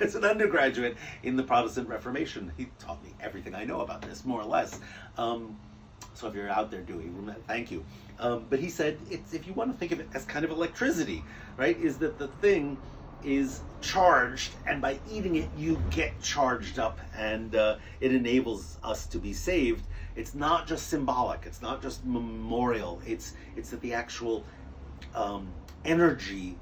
as an undergraduate in the Protestant Reformation. He taught me everything I know about this, more or less. So if you're out there, Dewey, thank you. But he said, if you want to think of it as kind of electricity, right, is that the thing is charged, and by eating it, you get charged up, and it enables us to be saved. It's not just symbolic. It's not just memorial. It's that the actual energy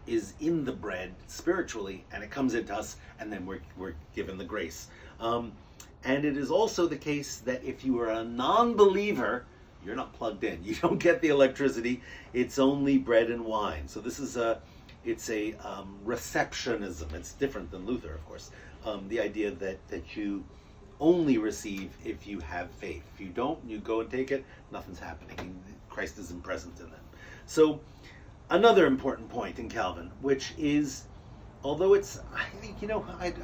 is in the bread spiritually, and it comes into us, and then we're given the grace. And it is also the case that if you are a non-believer, you're not plugged in. You don't get the electricity. It's only bread and wine. So this is it's a receptionism. It's different than Luther, of course. The idea that you only receive if you have faith. If you don't, you go and take it, nothing's happening. Christ isn't present in them. So another important point in Calvin, which is, although it's, I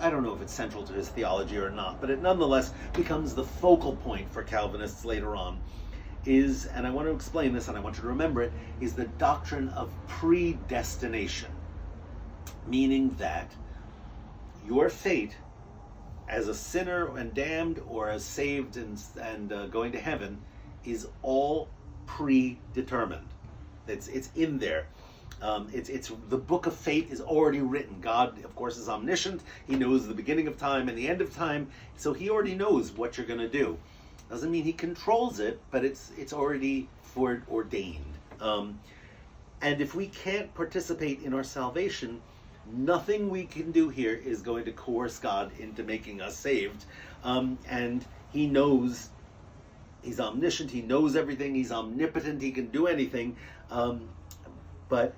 don't know if it's central to his theology or not, but it nonetheless becomes the focal point for Calvinists later on, is, and I want to explain this and I want you to remember it, is the doctrine of predestination. Meaning that your fate as a sinner and damned, or as saved and going to heaven, is all predetermined. It's in there. It's the book of fate is already written. God, of course, is omniscient. He knows the beginning of time and the end of time, so he already knows what you're going to do. Doesn't mean he controls it, but it's already foreordained. And if we can't participate in our salvation, nothing we can do here is going to coerce God into making us saved. And he knows, he's omniscient, he knows everything, he's omnipotent, he can do anything. But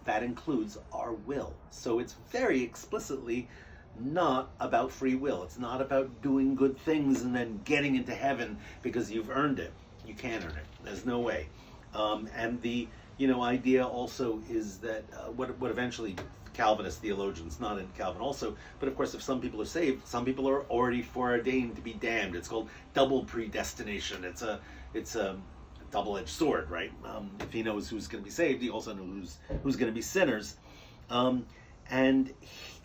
that includes our will. So it's very explicitly not about free will. It's not about doing good things and then getting into heaven because you've earned it. You can't earn it. There's no way. And the idea also is that what eventually Calvinist theologians, not in Calvin also, but of course if some people are saved, some people are already foreordained to be damned. It's called double predestination. It's a double-edged sword, right? If he knows who's going to be saved, he also knows who's going to be sinners. And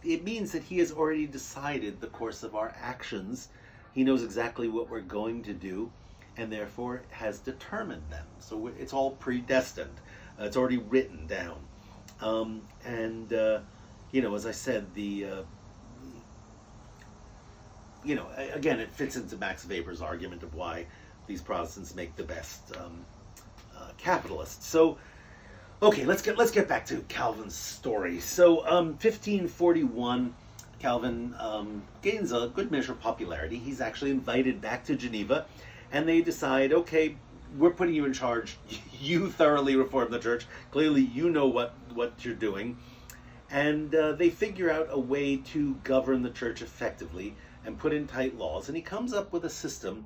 it means that he has already decided the course of our actions. He knows exactly what we're going to do, and therefore has determined them. So it's all predestined. It's already written down. As I said, again, it fits into Max Weber's argument of why these Protestants make the best capitalists. So, okay, let's get back to Calvin's story. So, 1541, Calvin gains a good measure of popularity. He's actually invited back to Geneva, and they decide, okay, we're putting you in charge. You thoroughly reform the church. Clearly, you know what you're doing. And they figure out a way to govern the church effectively and put in tight laws. And he comes up with a system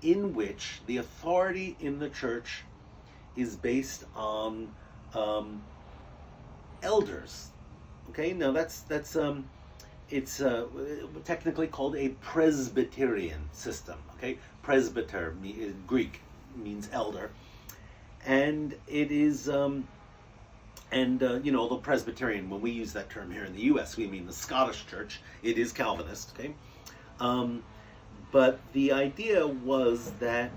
in which the authority in the church is based on elders. Okay, now that's it's technically called a Presbyterian system. Okay, presbyter in Greek means elder, and it is although Presbyterian, when we use that term here in the U.S., we mean the Scottish Church. It is Calvinist. Okay. But the idea was that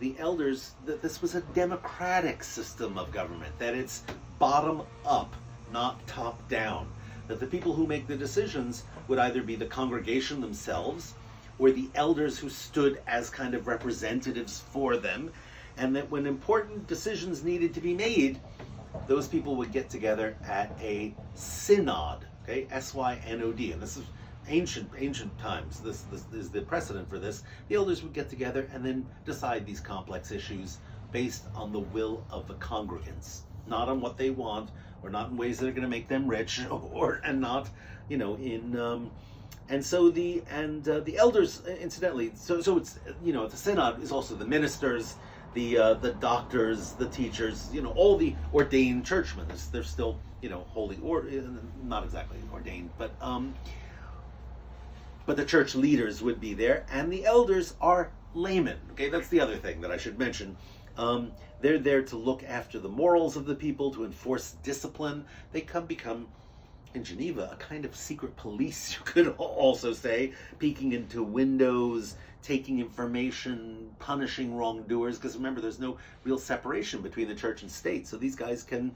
the elders, that this was a democratic system of government, that it's bottom up, not top down, that the people who make the decisions would either be the congregation themselves or the elders who stood as kind of representatives for them, and that when important decisions needed to be made, those people would get together at a synod, okay, S-Y-N-O-D, and this is ancient times. This is the precedent for this. The elders would get together and then decide these complex issues based on the will of the congregants, not on what they want, or not in ways that are going to make them rich, and not, and so the elders, incidentally, so it's the synod is also the ministers, the doctors, the teachers, all the ordained churchmen. They're still holy, or not exactly ordained, but the church leaders would be there, and the elders are laymen. Okay, that's the other thing that I should mention. They're there to look after the morals of the people, to enforce discipline. They become, in Geneva, a kind of secret police, you could also say, peeking into windows, taking information, punishing wrongdoers, because remember, there's no real separation between the church and state, so these guys can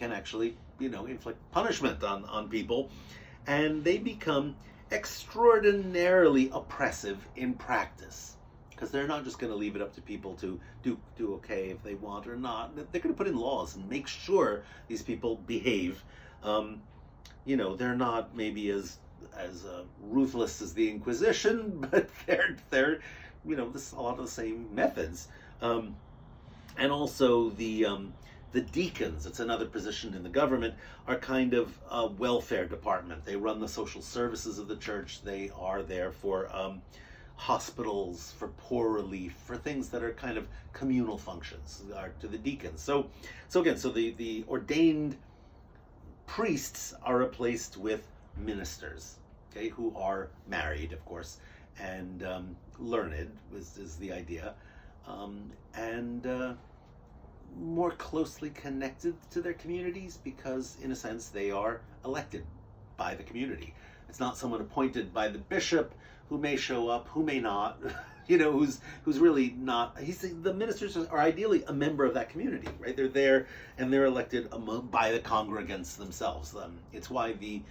actually, inflict punishment on people, and they become extraordinarily oppressive in practice, because they're not just going to leave it up to people to do okay if they want or not. They're going to put in laws and make sure these people behave. They're not maybe as ruthless as the Inquisition, but they're a lot of the same methods. And also the deacons, it's another position in the government, are kind of a welfare department. They run the social services of the church. They are there for hospitals, for poor relief, for things that are kind of communal functions, are to the deacons. So the ordained priests are replaced with ministers, okay, who are married, of course, and learned is the idea, and more closely connected to their communities, because in a sense they are elected by the community. It's not someone appointed by the bishop who may show up, who may not, who's really not. The ministers are ideally a member of that community, right? They're there and they're elected by the congregants themselves. It's why the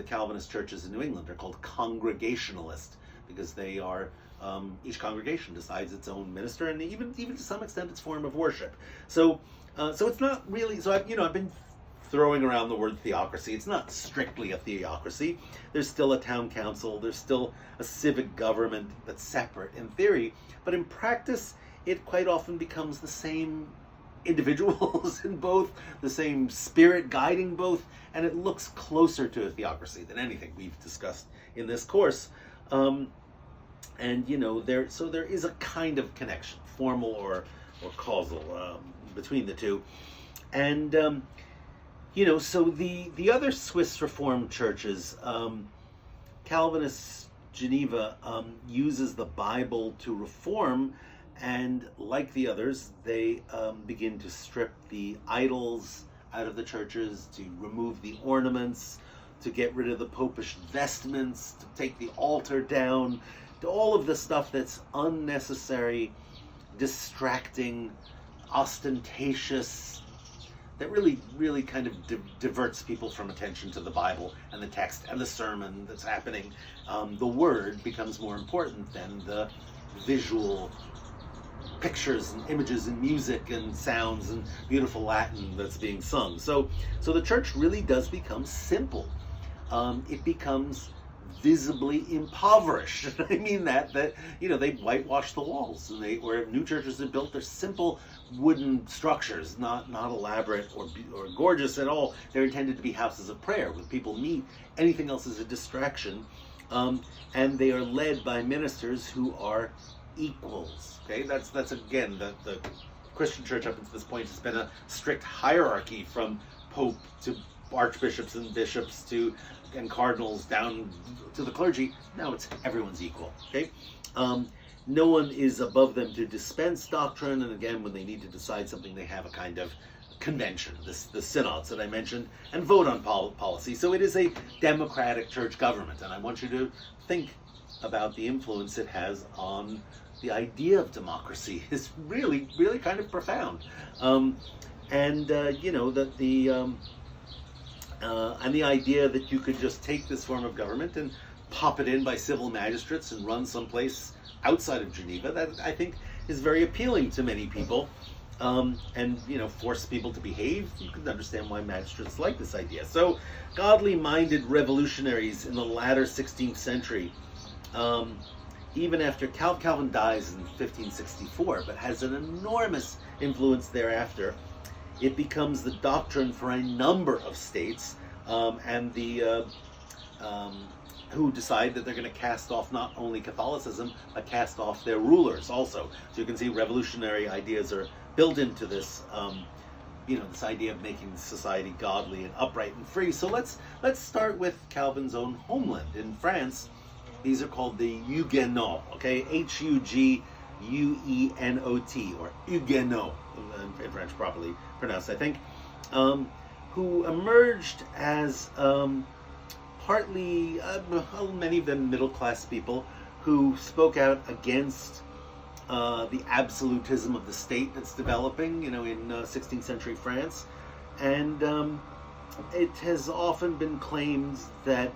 Calvinist churches in New England are called Congregationalist, because they are each congregation decides its own minister, and even to some extent its form of worship. So it's not really. So I've been throwing around the word theocracy. It's not strictly a theocracy. There's still a town council. There's still a civic government that's separate in theory, but in practice, it quite often becomes the same individuals in both, the same spirit guiding both, and it looks closer to a theocracy than anything we've discussed in this course. And there is a kind of connection, formal or causal, between the two. And so the other Swiss Reformed churches, Calvinist Geneva uses the Bible to reform, and like the others, they begin to strip the idols out of the churches, to remove the ornaments, to get rid of the popish vestments, to take the altar down, to all of the stuff that's unnecessary, distracting, ostentatious, that really kind of diverts people from attention to the Bible and the text and the sermon that's happening. The word becomes more important than the visual pictures and images and music and sounds and beautiful Latin that's being sung. So the church really does become simple. It becomes visibly impoverished. I mean that they whitewash the walls, and where new churches are built, they're simple wooden structures, not elaborate or gorgeous at all. They're intended to be houses of prayer where people meet. Anything else is a distraction, and they are led by ministers who are equals. Okay, that's again the Christian church up until this point has been a strict hierarchy from pope to archbishops and bishops and cardinals down to the clergy. Now it's everyone's equal. Okay, no one is above them to dispense doctrine, and again, when they need to decide something, they have a kind of convention, the synods that I mentioned, and vote on policy. So it is a democratic church government, and I want you to think about the influence it has on the idea of democracy. Is really kind of profound, and the idea that you could just take this form of government and pop it in by civil magistrates and run someplace outside of Geneva, that I think is very appealing to many people, and force people to behave. You can understand why magistrates like this idea. So godly-minded revolutionaries in the latter 16th century, even after Calvin dies in 1564, but has an enormous influence thereafter. It becomes the doctrine for a number of states, and who decide that they're going to cast off not only Catholicism, but cast off their rulers also. So you can see revolutionary ideas are built into this, this idea of making society godly and upright and free. So let's start with Calvin's own homeland in France. These are called the Huguenots, okay? Huguenot, or Huguenot, in French properly pronounced, I think, who emerged as partly, many of them middle-class people who spoke out against the absolutism of the state that's developing, in 16th century France. And it has often been claimed that,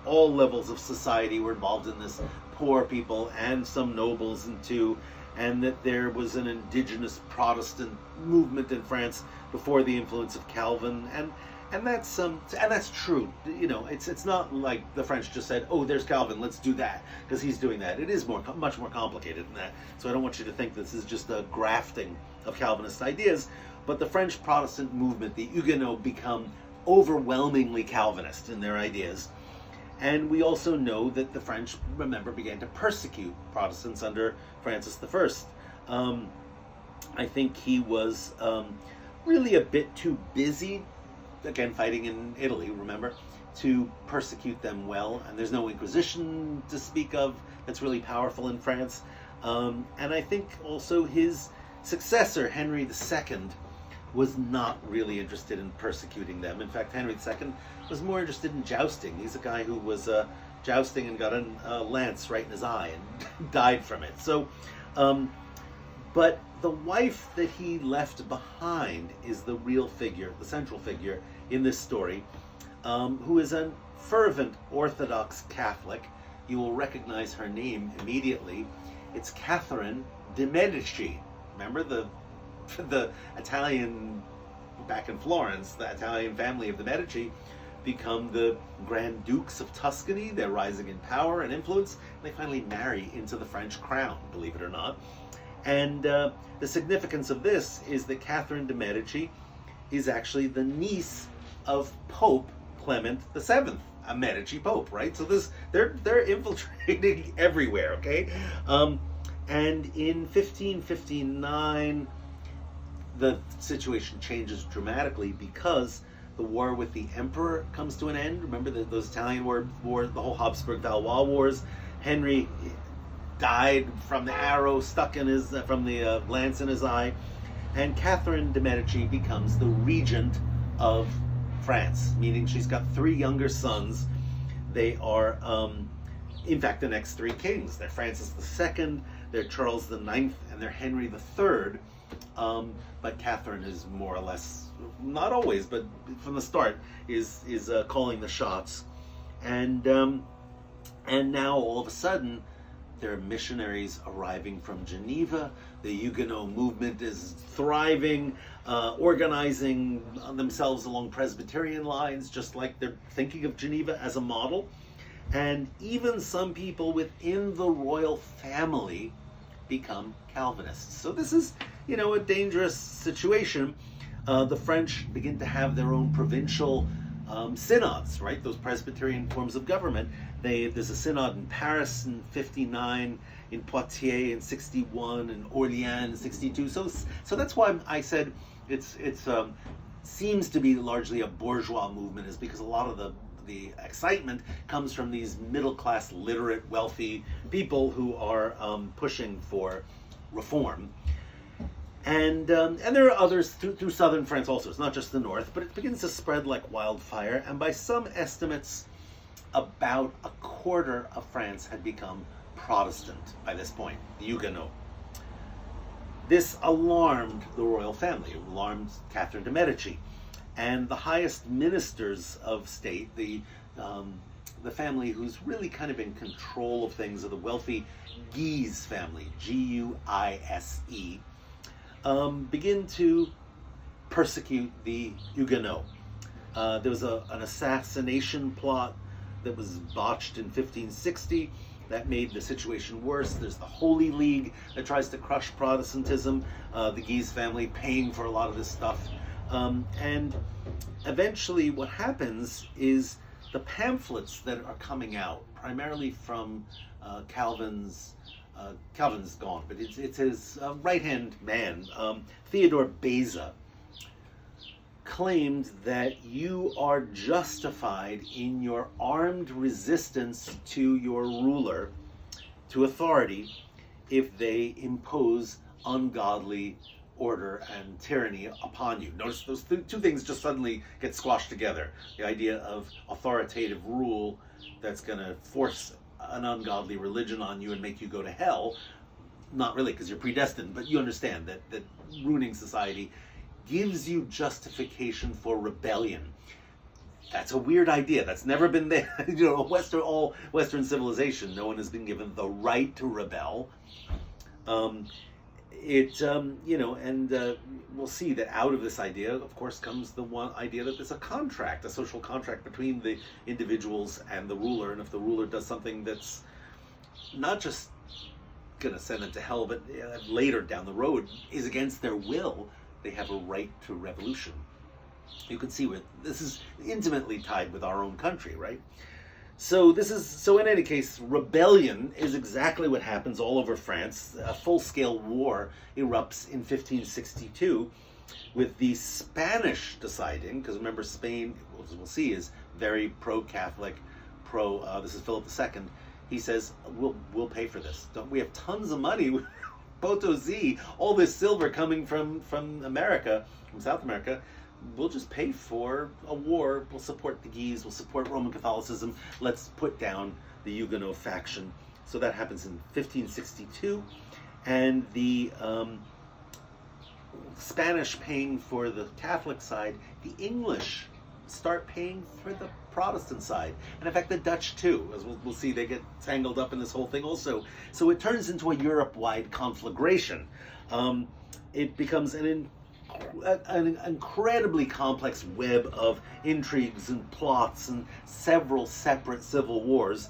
all levels of society were involved in this, poor people and some nobles and that there was an indigenous Protestant movement in France before the influence of Calvin, and that's true. It's not like the French just said, "Oh, there's Calvin, let's do that," because he's doing that. It is much more complicated than that. So I don't want you to think this is just a grafting of Calvinist ideas. But the French Protestant movement, the Huguenots, become overwhelmingly Calvinist in their ideas. And we also know that the French, remember, began to persecute Protestants under Francis I. I think he was really a bit too busy, again, fighting in Italy, remember, to persecute them well. And there's no Inquisition to speak of that's really powerful in France. And I think also his successor, Henry II, was not really interested in persecuting them. In fact, Henry II was more interested in jousting. He's a guy who was jousting and got a lance right in his eye and died from it. So, but the wife that he left behind is the real figure, the central figure in this story, who is a fervent Orthodox Catholic. You will recognize her name immediately. It's Catherine de' Medici. Remember the Italian, back in Florence, the Italian family of the Medici become the Grand Dukes of Tuscany. They're rising in power and influence. And they finally marry into the French crown, believe it or not. And the significance of this is that Catherine de' Medici is actually the niece of Pope Clement VII, a Medici Pope, right? So they're infiltrating everywhere, okay? And in 1559, the situation changes dramatically because the war with the emperor comes to an end. Remember those Italian war, the whole Habsburg-Valois wars. Henry died from the arrow stuck in his, from the lance in his eye. And Catherine de' Medici becomes the regent of France, meaning she's got 3 younger sons. They are, in fact, the next 3 kings. They're Francis II, they're Charles IX, and they're Henry III. But Catherine is more or less, not always, but from the start, is calling the shots. And now all of a sudden, there are missionaries arriving from Geneva. The Huguenot movement is thriving, organizing themselves along Presbyterian lines, just like they're thinking of Geneva as a model. And even some people within the royal family become Calvinists. So this is, a dangerous situation. The French begin to have their own provincial synods, right? Those Presbyterian forms of government. There's a synod in Paris in 59, in Poitiers in 61, in Orléans in 62. So that's why I said it's seems to be largely a bourgeois movement, is because a lot of the excitement comes from these middle-class, literate, wealthy people who are pushing for reform. And there are others through southern France also. It's not just the north, but it begins to spread like wildfire. And by some estimates, about a quarter of France had become Protestant by this point, the Huguenot. This alarmed the royal family. It alarmed Catherine de' Medici. And the highest ministers of state, the family who's really kind of in control of things, are the wealthy Guise family, Guise, begin to persecute the Huguenots. There was an assassination plot that was botched in 1560 that made the situation worse. There's the Holy League that tries to crush Protestantism, the Guise family paying for a lot of this stuff. And eventually what happens is the pamphlets that are coming out, primarily from Calvin's gone, but it's his right-hand man, Theodore Beza, claimed that you are justified in your armed resistance to your ruler, to authority, if they impose ungodly order and tyranny upon you. Notice those two things just suddenly get squashed together. The idea of authoritative rule that's going to force an ungodly religion on you and make you go to hell, not really because you're predestined, but you understand that ruining society gives you justification for rebellion. That's a weird idea. That's never been there. All Western civilization, no one has been given the right to rebel. We'll see that out of this idea, of course, comes the one idea that there's a contract, a social contract between the individuals and the ruler, and if the ruler does something that's not just going to send them to hell, but later down the road is against their will, they have a right to revolution. You can see where this is intimately tied with our own country, right? So in any case, rebellion is exactly what happens all over France. A full-scale war erupts in 1562 with the Spanish deciding, because remember Spain, as we'll see, is very pro-Catholic, this is Philip II. He says, we'll pay for this. We have tons of money, Potosí, all this silver coming from America, from South America. We'll just pay for a war. We'll support the Guise. We'll support Roman Catholicism. Let's put down the Huguenot faction. So that happens in 1562, and the Spanish paying for the Catholic side, the English start paying for the Protestant side. And in fact, the Dutch too, as we'll see, they get tangled up in this whole thing also. So it turns into a Europe-wide conflagration. It becomes an incredibly complex web of intrigues and plots, and several separate civil wars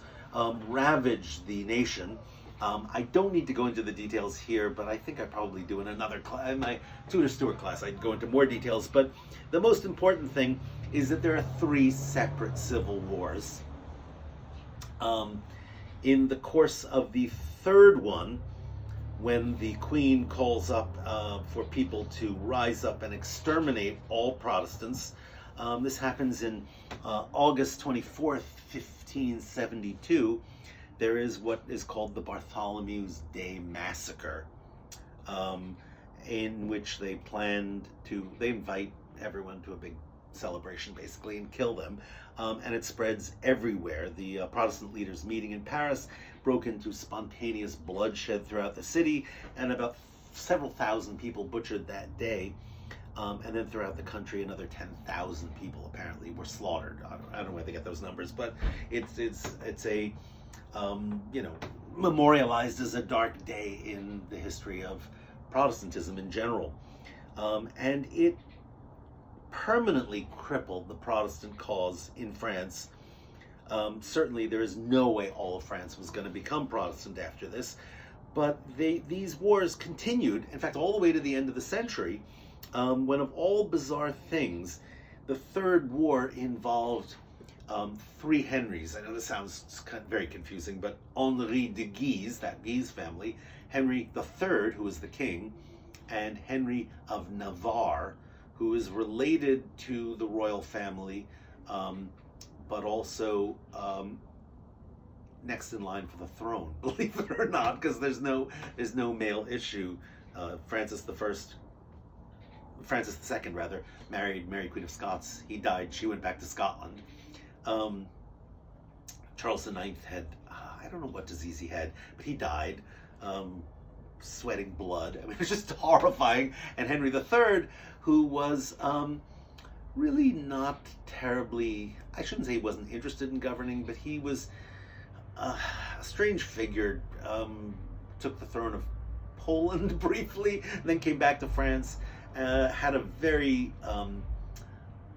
ravage the nation. I don't need to go into the details here, but I think I probably do in another class, in my Tudor Stuart class, I'd go into more details. But the most important thing is that there are 3 separate civil wars. In the course of the third one, when the Queen calls up for people to rise up and exterminate all Protestants, this happens in August 24th, 1572. There is what is called the Bartholomew's Day Massacre, in which they invite everyone to a big celebration, basically, and kill them. And it spreads everywhere. The Protestant leaders meeting in Paris broke into spontaneous bloodshed throughout the city, and about several thousand people butchered that day. And then throughout the country, another 10,000 people apparently were slaughtered. I don't know where they get those numbers, but it's a memorialized as a dark day in the history of Protestantism in general. And it permanently crippled the Protestant cause in France. Certainly there is no way all of France was going to become Protestant after this, but these wars continued, in fact, all the way to the end of the century, when, of all bizarre things, the Third War involved 3 Henrys. I know this sounds very confusing, but Henri de Guise, that Guise family, Henry III, who was the king, and Henry of Navarre, who is related to the royal family, but also next in line for the throne, believe it or not, because there's no male issue. Francis II, rather, married Mary Queen of Scots. He died. She went back to Scotland. Charles IX had, I don't know what disease he had, but he died, sweating blood. I mean, it was just horrifying. And Henry III, who was really not terribly, I shouldn't say he wasn't interested in governing, but he was a strange figure. Took the throne of Poland briefly, then came back to France. Had a very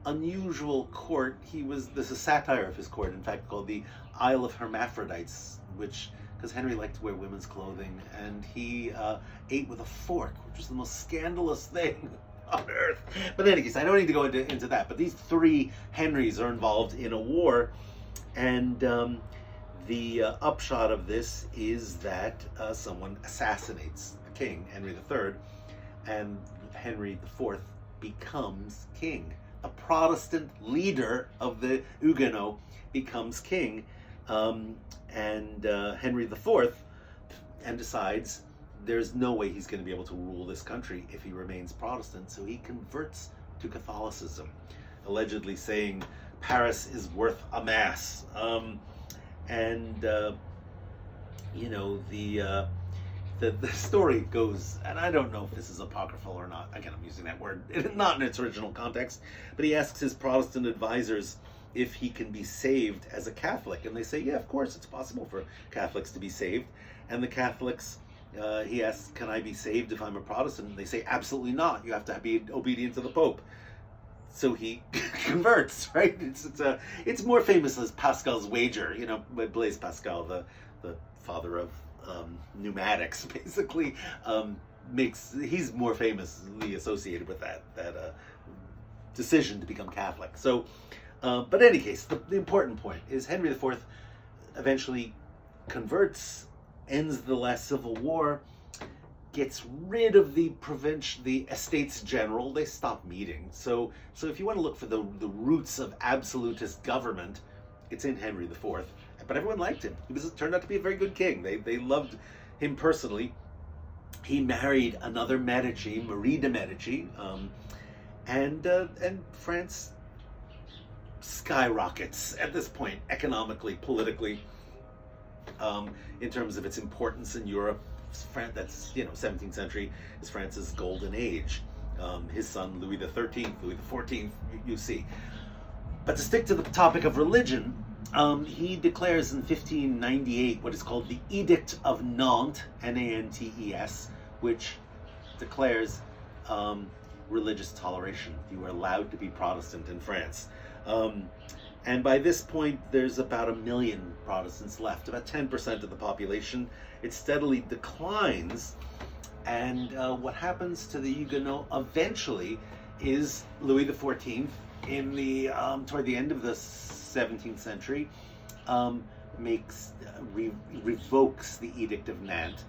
unusual court. There's a satire of his court, in fact, called the Isle of Hermaphrodites, because Henry liked to wear women's clothing, and he ate with a fork, which was the most scandalous thing on earth. But in any case, I don't need to go into that, but these 3 Henrys are involved in a war, and the upshot of this is that someone assassinates the king, Henry III, and Henry IV becomes king. A Protestant leader of the Huguenots becomes king, and Henry IV decides there's no way he's going to be able to rule this country if he remains Protestant, so he converts to Catholicism, allegedly saying Paris is worth a mass. The story goes, and I don't know if this is apocryphal or not, again, I'm using that word, not in its original context, but he asks his Protestant advisors if he can be saved as a Catholic, and they say, yeah, of course, it's possible for Catholics to be saved. And the Catholics, he asks, can I be saved if I'm a Protestant? And they say, absolutely not, you have to be obedient to the Pope. So he converts, right? It's more famous as Pascal's wager, Blaise Pascal, the father of pneumatics, basically, he's more famously associated with that decision to become Catholic. So, but in any case, the important point is Henry IV eventually converts, ends the last civil war, gets rid of the Estates General. They stop meeting. So if you want to look for the roots of absolutist government, it's in Henry IV. But everyone liked him. He turned out to be a very good king. They loved him personally. He married another Medici, Marie de Medici, and France skyrockets at this point, economically, politically. in terms of its importance in Europe. That's 17th century is France's golden age. His son Louis the 13th, Louis the 14th, you see. But to stick to the topic of religion, he declares in 1598 what is called the Edict of Nantes, Nantes, which declares religious toleration. You are allowed to be Protestant in France. And by this point, there's about 1 million Protestants left, about 10% of the population. It steadily declines, and what happens to the Huguenots eventually is Louis XIV, in the toward the end of the 17th century, revokes the Edict of Nantes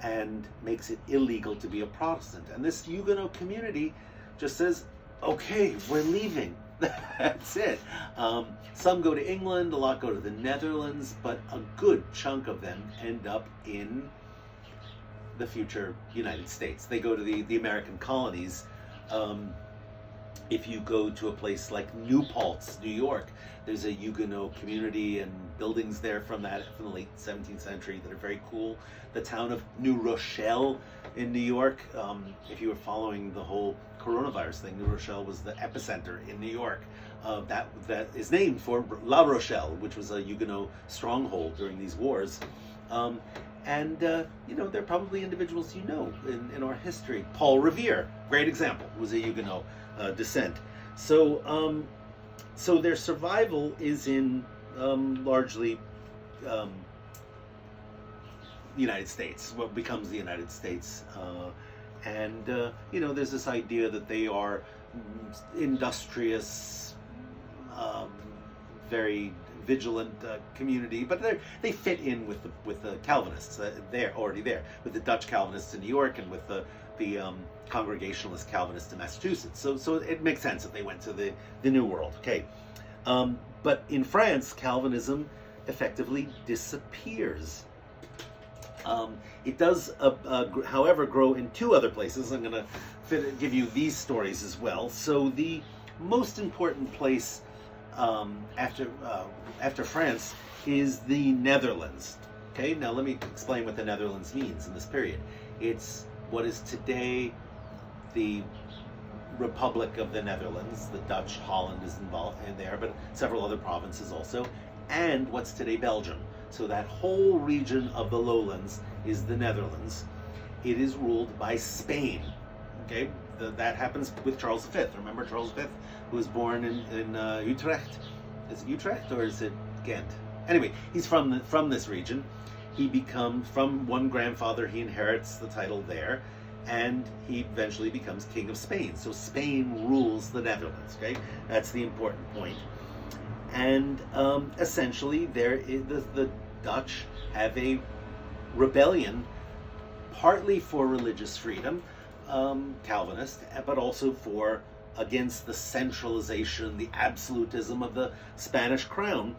and makes it illegal to be a Protestant. And this Huguenot community just says, okay, we're leaving. That's it. Some go to England, a lot go to the Netherlands, but a good chunk of them end up in the future United States. They go to the American colonies. If you go to a place like New Paltz, New York, there's a Huguenot community and buildings there from the late 17th century that are very cool. The town of New Rochelle in New York, if you were following the whole coronavirus thing, New Rochelle was the epicenter in New York. That is named for La Rochelle, which was a Huguenot stronghold during these wars. There are probably individuals in our history. Paul Revere, great example, was a Huguenot descent. So their survival is in largely the United States, what becomes the United States. There's this idea that they are industrious, very vigilant community, but they fit in with the Calvinists. They're already there with the Dutch Calvinists in New York and with the Congregationalist Calvinists in Massachusetts. So it makes sense that they went to the New World. Okay, but in France, Calvinism effectively disappears. It does, however, grow in two other places. I'm going to give you these stories as well. So the most important place after France is the Netherlands. Okay, now let me explain what the Netherlands means in this period. It's what is today the Republic of the Netherlands. The Dutch, Holland is involved in there, but several other provinces also, and what's today Belgium. So that whole region of the lowlands is the Netherlands. It is ruled by Spain. Okay, that happens with Charles V. Remember Charles V, who was born in Utrecht? Is it Utrecht or is it Ghent? Anyway, he's from this region. He from one grandfather, he inherits the title there, and he eventually becomes King of Spain. So Spain rules the Netherlands. Okay, that's the important point. And essentially, the Dutch have a rebellion, partly for religious freedom, Calvinist, but also against the centralization, the absolutism of the Spanish crown.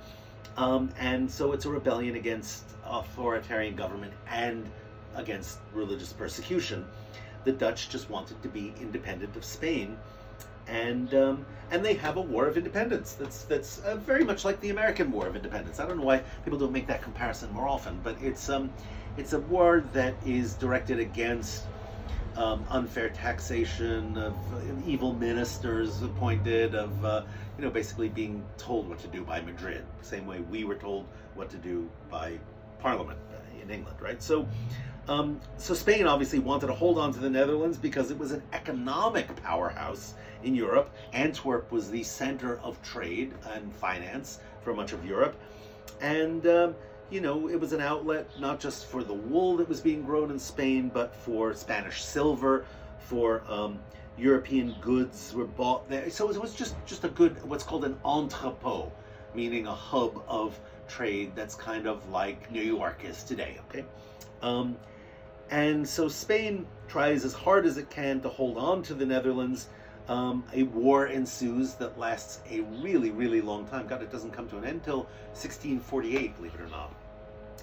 And so it's a rebellion against authoritarian government and against religious persecution. The Dutch just wanted to be independent of Spain. And they have a war of independence that's very much like the American War of Independence. I don't know why people don't make that comparison more often, but it's a war that is directed against unfair taxation, of evil ministers appointed, of basically being told what to do by Madrid, same way we were told what to do by Parliament in England, right? So Spain obviously wanted to hold on to the Netherlands because it was an economic powerhouse in Europe. Antwerp was the center of trade and finance for much of Europe. And, it was an outlet not just for the wool that was being grown in Spain, but for Spanish silver, for European goods were bought there. So it was just a good, what's called an entrepot, meaning a hub of trade that's kind of like New York is today, okay? And so Spain tries as hard as it can to hold on to the Netherlands. A war ensues that lasts a really, really long time. God, it doesn't come to an end until 1648, believe it or not.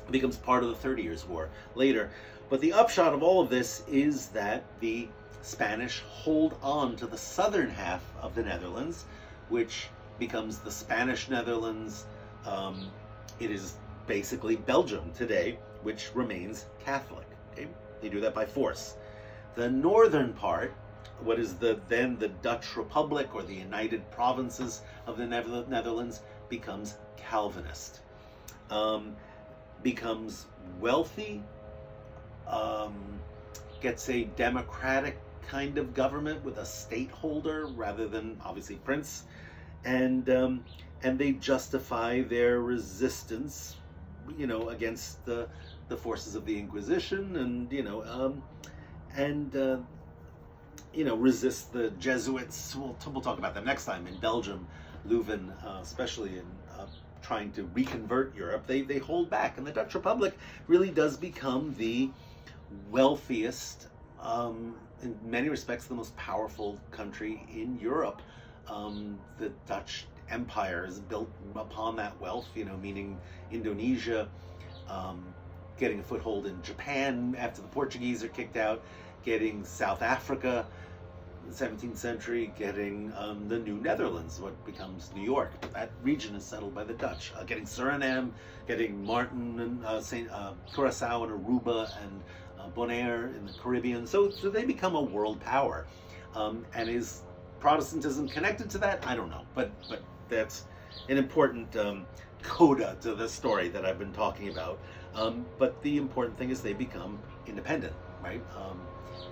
It becomes part of the 30 Years' War later. But the upshot of all of this is that the Spanish hold on to the southern half of the Netherlands, which becomes the Spanish Netherlands. It is basically Belgium today, which remains Catholic. Okay? They do that by force. The northern part, what is then the Dutch Republic or the United Provinces of the Netherlands, becomes Calvinist, becomes wealthy, gets a democratic kind of government with a stateholder rather than obviously prince, and they justify their resistance, against the forces of the Inquisition, and resist the Jesuits. We'll talk about them next time. In Belgium, Leuven, especially in trying to reconvert Europe, they hold back, and the Dutch Republic really does become the wealthiest, in many respects the most powerful country in Europe. The Dutch Empire is built upon that wealth, meaning Indonesia, getting a foothold in Japan after the Portuguese are kicked out, getting South Africa in the 17th century, getting the New Netherlands, what becomes New York. That region is settled by the Dutch. Getting Suriname, getting Martin and Curaçao and Aruba and Bonaire in the Caribbean. So they become a world power. And is Protestantism connected to that? I don't know. But that's an important coda to the story that I've been talking about. But the important thing is they become independent, right?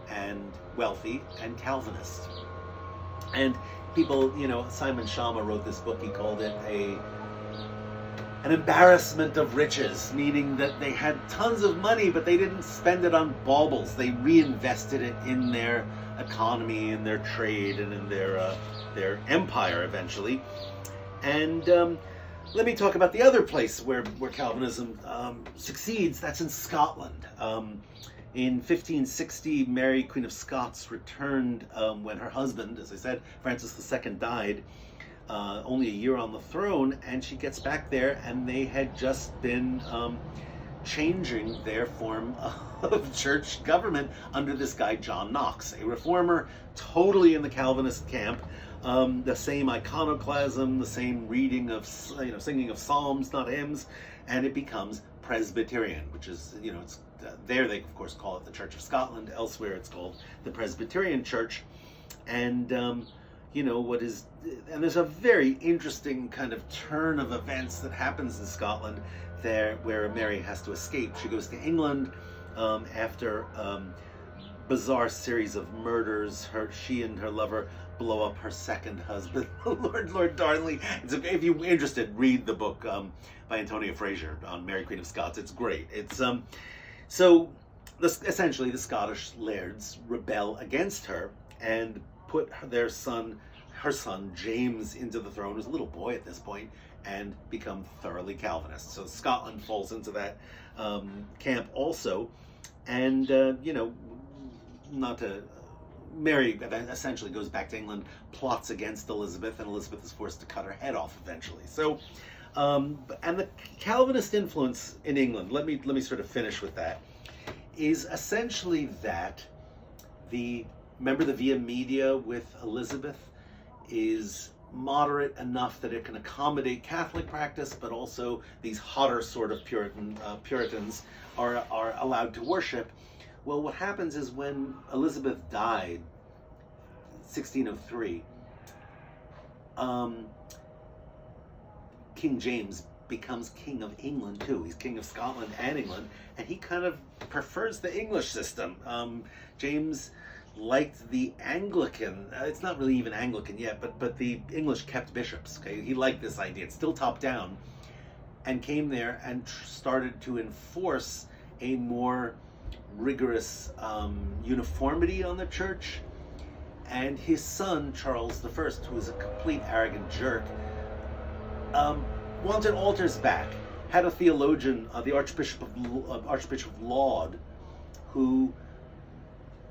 And wealthy and Calvinist. And people, Simon Schama wrote this book. He called it an embarrassment of riches, meaning that they had tons of money, but they didn't spend it on baubles. They reinvested it in their economy, in their trade, and in their empire eventually. And let me talk about the other place where Calvinism succeeds. That's in Scotland. In 1560, Mary, Queen of Scots, returned when her husband, as I said, Francis II, died, only a year on the throne, and she gets back there, and they had just been changing their form of church government under this guy, John Knox, a reformer, totally in the Calvinist camp. The same iconoclasm, the same reading of, singing of psalms, not hymns, and it becomes Presbyterian, which is, it's there they of course call it the Church of Scotland. Elsewhere it's called the Presbyterian Church. And and there's a very interesting kind of turn of events that happens in Scotland there, where Mary has to escape. She goes to England after bizarre series of murders. She and her lover blow up her second husband, Lord Darnley. If you're interested, read the book by Antonia Fraser on Mary, Queen of Scots. It's great. It's essentially the Scottish lairds rebel against her and put her son James into the throne, who's a little boy at this point, and become thoroughly Calvinist. So Scotland falls into that camp also, and Mary essentially goes back to England, plots against Elizabeth, and Elizabeth is forced to cut her head off eventually. So, and the Calvinist influence in England, let me sort of finish with that, is essentially that remember the Via Media with Elizabeth is moderate enough that it can accommodate Catholic practice, but also these hotter sort of Puritans are allowed to worship. Well, what happens is when Elizabeth died, 1603, King James becomes King of England too. He's King of Scotland and England, and he kind of prefers the English system. James liked the Anglican, it's not really even Anglican yet, but the English kept bishops, okay? He liked this idea. It's still top down, and came there and started to enforce a more rigorous uniformity on the church. And his son, Charles I, who was a complete arrogant jerk, wanted altars back, had a theologian, the Archbishop of Laud, who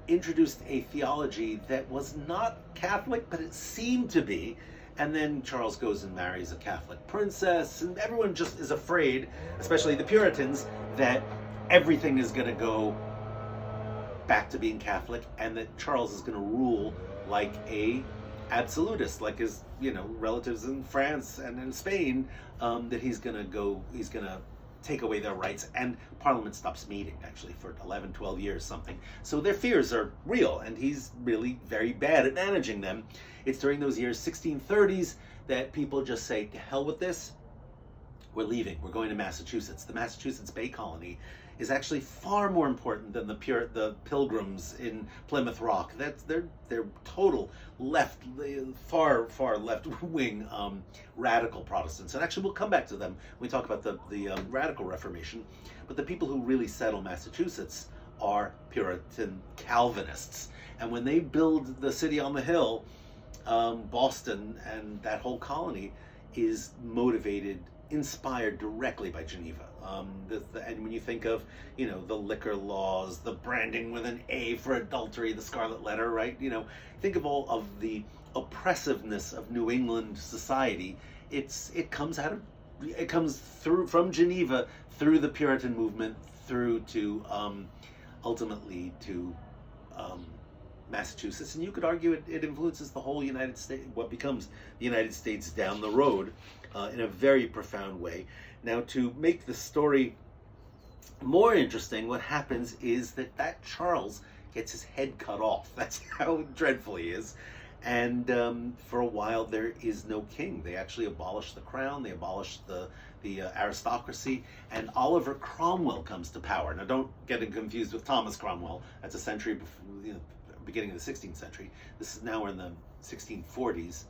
introduced a theology that was not Catholic, but it seemed to be. And then Charles goes and marries a Catholic princess, and everyone just is afraid, especially the Puritans, that everything is going to go back to being Catholic, and that Charles is going to rule like a absolutist, like his relatives in France and in Spain, that he's going to take away their rights, and Parliament stops meeting, actually, for 11, 12 years, something. So their fears are real, and he's really very bad at managing them. It's during those years, 1630s, that people just say, to hell with this, we're leaving, we're going to Massachusetts. The Massachusetts Bay Colony is actually far more important than the Pilgrims in Plymouth Rock. They're total far left-wing radical Protestants. And actually, we'll come back to them when we talk about the Radical Reformation. But the people who really settle Massachusetts are Puritan Calvinists. And when they build the city on the hill, Boston and that whole colony is inspired directly by Geneva. And when you think of, the liquor laws, the branding with an A for adultery, the Scarlet Letter, right? Think of all of the oppressiveness of New England society. It comes through from Geneva, through the Puritan movement, through to ultimately to Massachusetts, and you could argue it influences the whole United States, what becomes the United States down the road, in a very profound way. Now, to make the story more interesting, what happens is that Charles gets his head cut off. That's how dreadful he is. And for a while, there is no king. They actually abolish the crown. They abolish the aristocracy. And Oliver Cromwell comes to power. Now, don't get it confused with Thomas Cromwell. That's a century before, beginning of the 16th century. This is now we're in the 1640s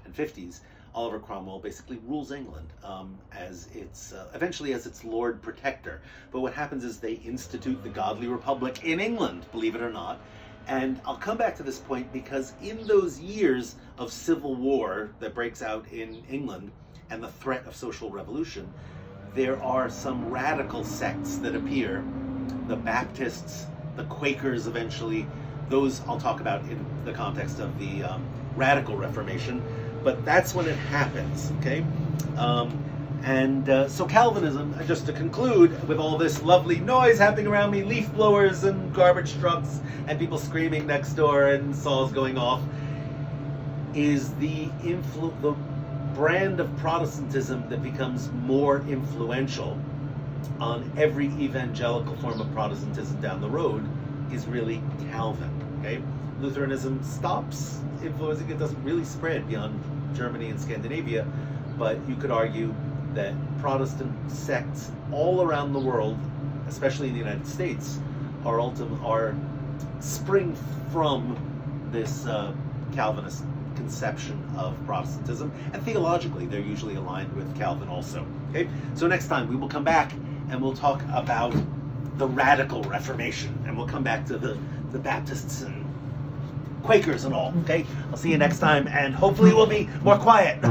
and 50s. Oliver Cromwell basically rules England eventually as its Lord Protector. But what happens is they institute the Godly Republic in England, believe it or not. And I'll come back to this point because in those years of civil war that breaks out in England and the threat of social revolution, there are some radical sects that appear. The Baptists, the Quakers eventually, those I'll talk about in the context of the Radical Reformation. But that's when it happens, okay? So Calvinism, just to conclude, with all this lovely noise happening around me, leaf blowers and garbage trucks and people screaming next door and saws going off, is the brand of Protestantism that becomes more influential on every evangelical form of Protestantism down the road is really Calvin, okay? Lutheranism stops influencing, it doesn't really spread beyond Germany and Scandinavia, but you could argue that Protestant sects all around the world, especially in the United States, are spring from this Calvinist conception of Protestantism, and theologically they're usually aligned with Calvin also. Okay, so next time we will come back and we'll talk about the Radical Reformation, and we'll come back to the Baptists and Quakers and all. Okay, I'll see you next time, and hopefully we'll be more quiet.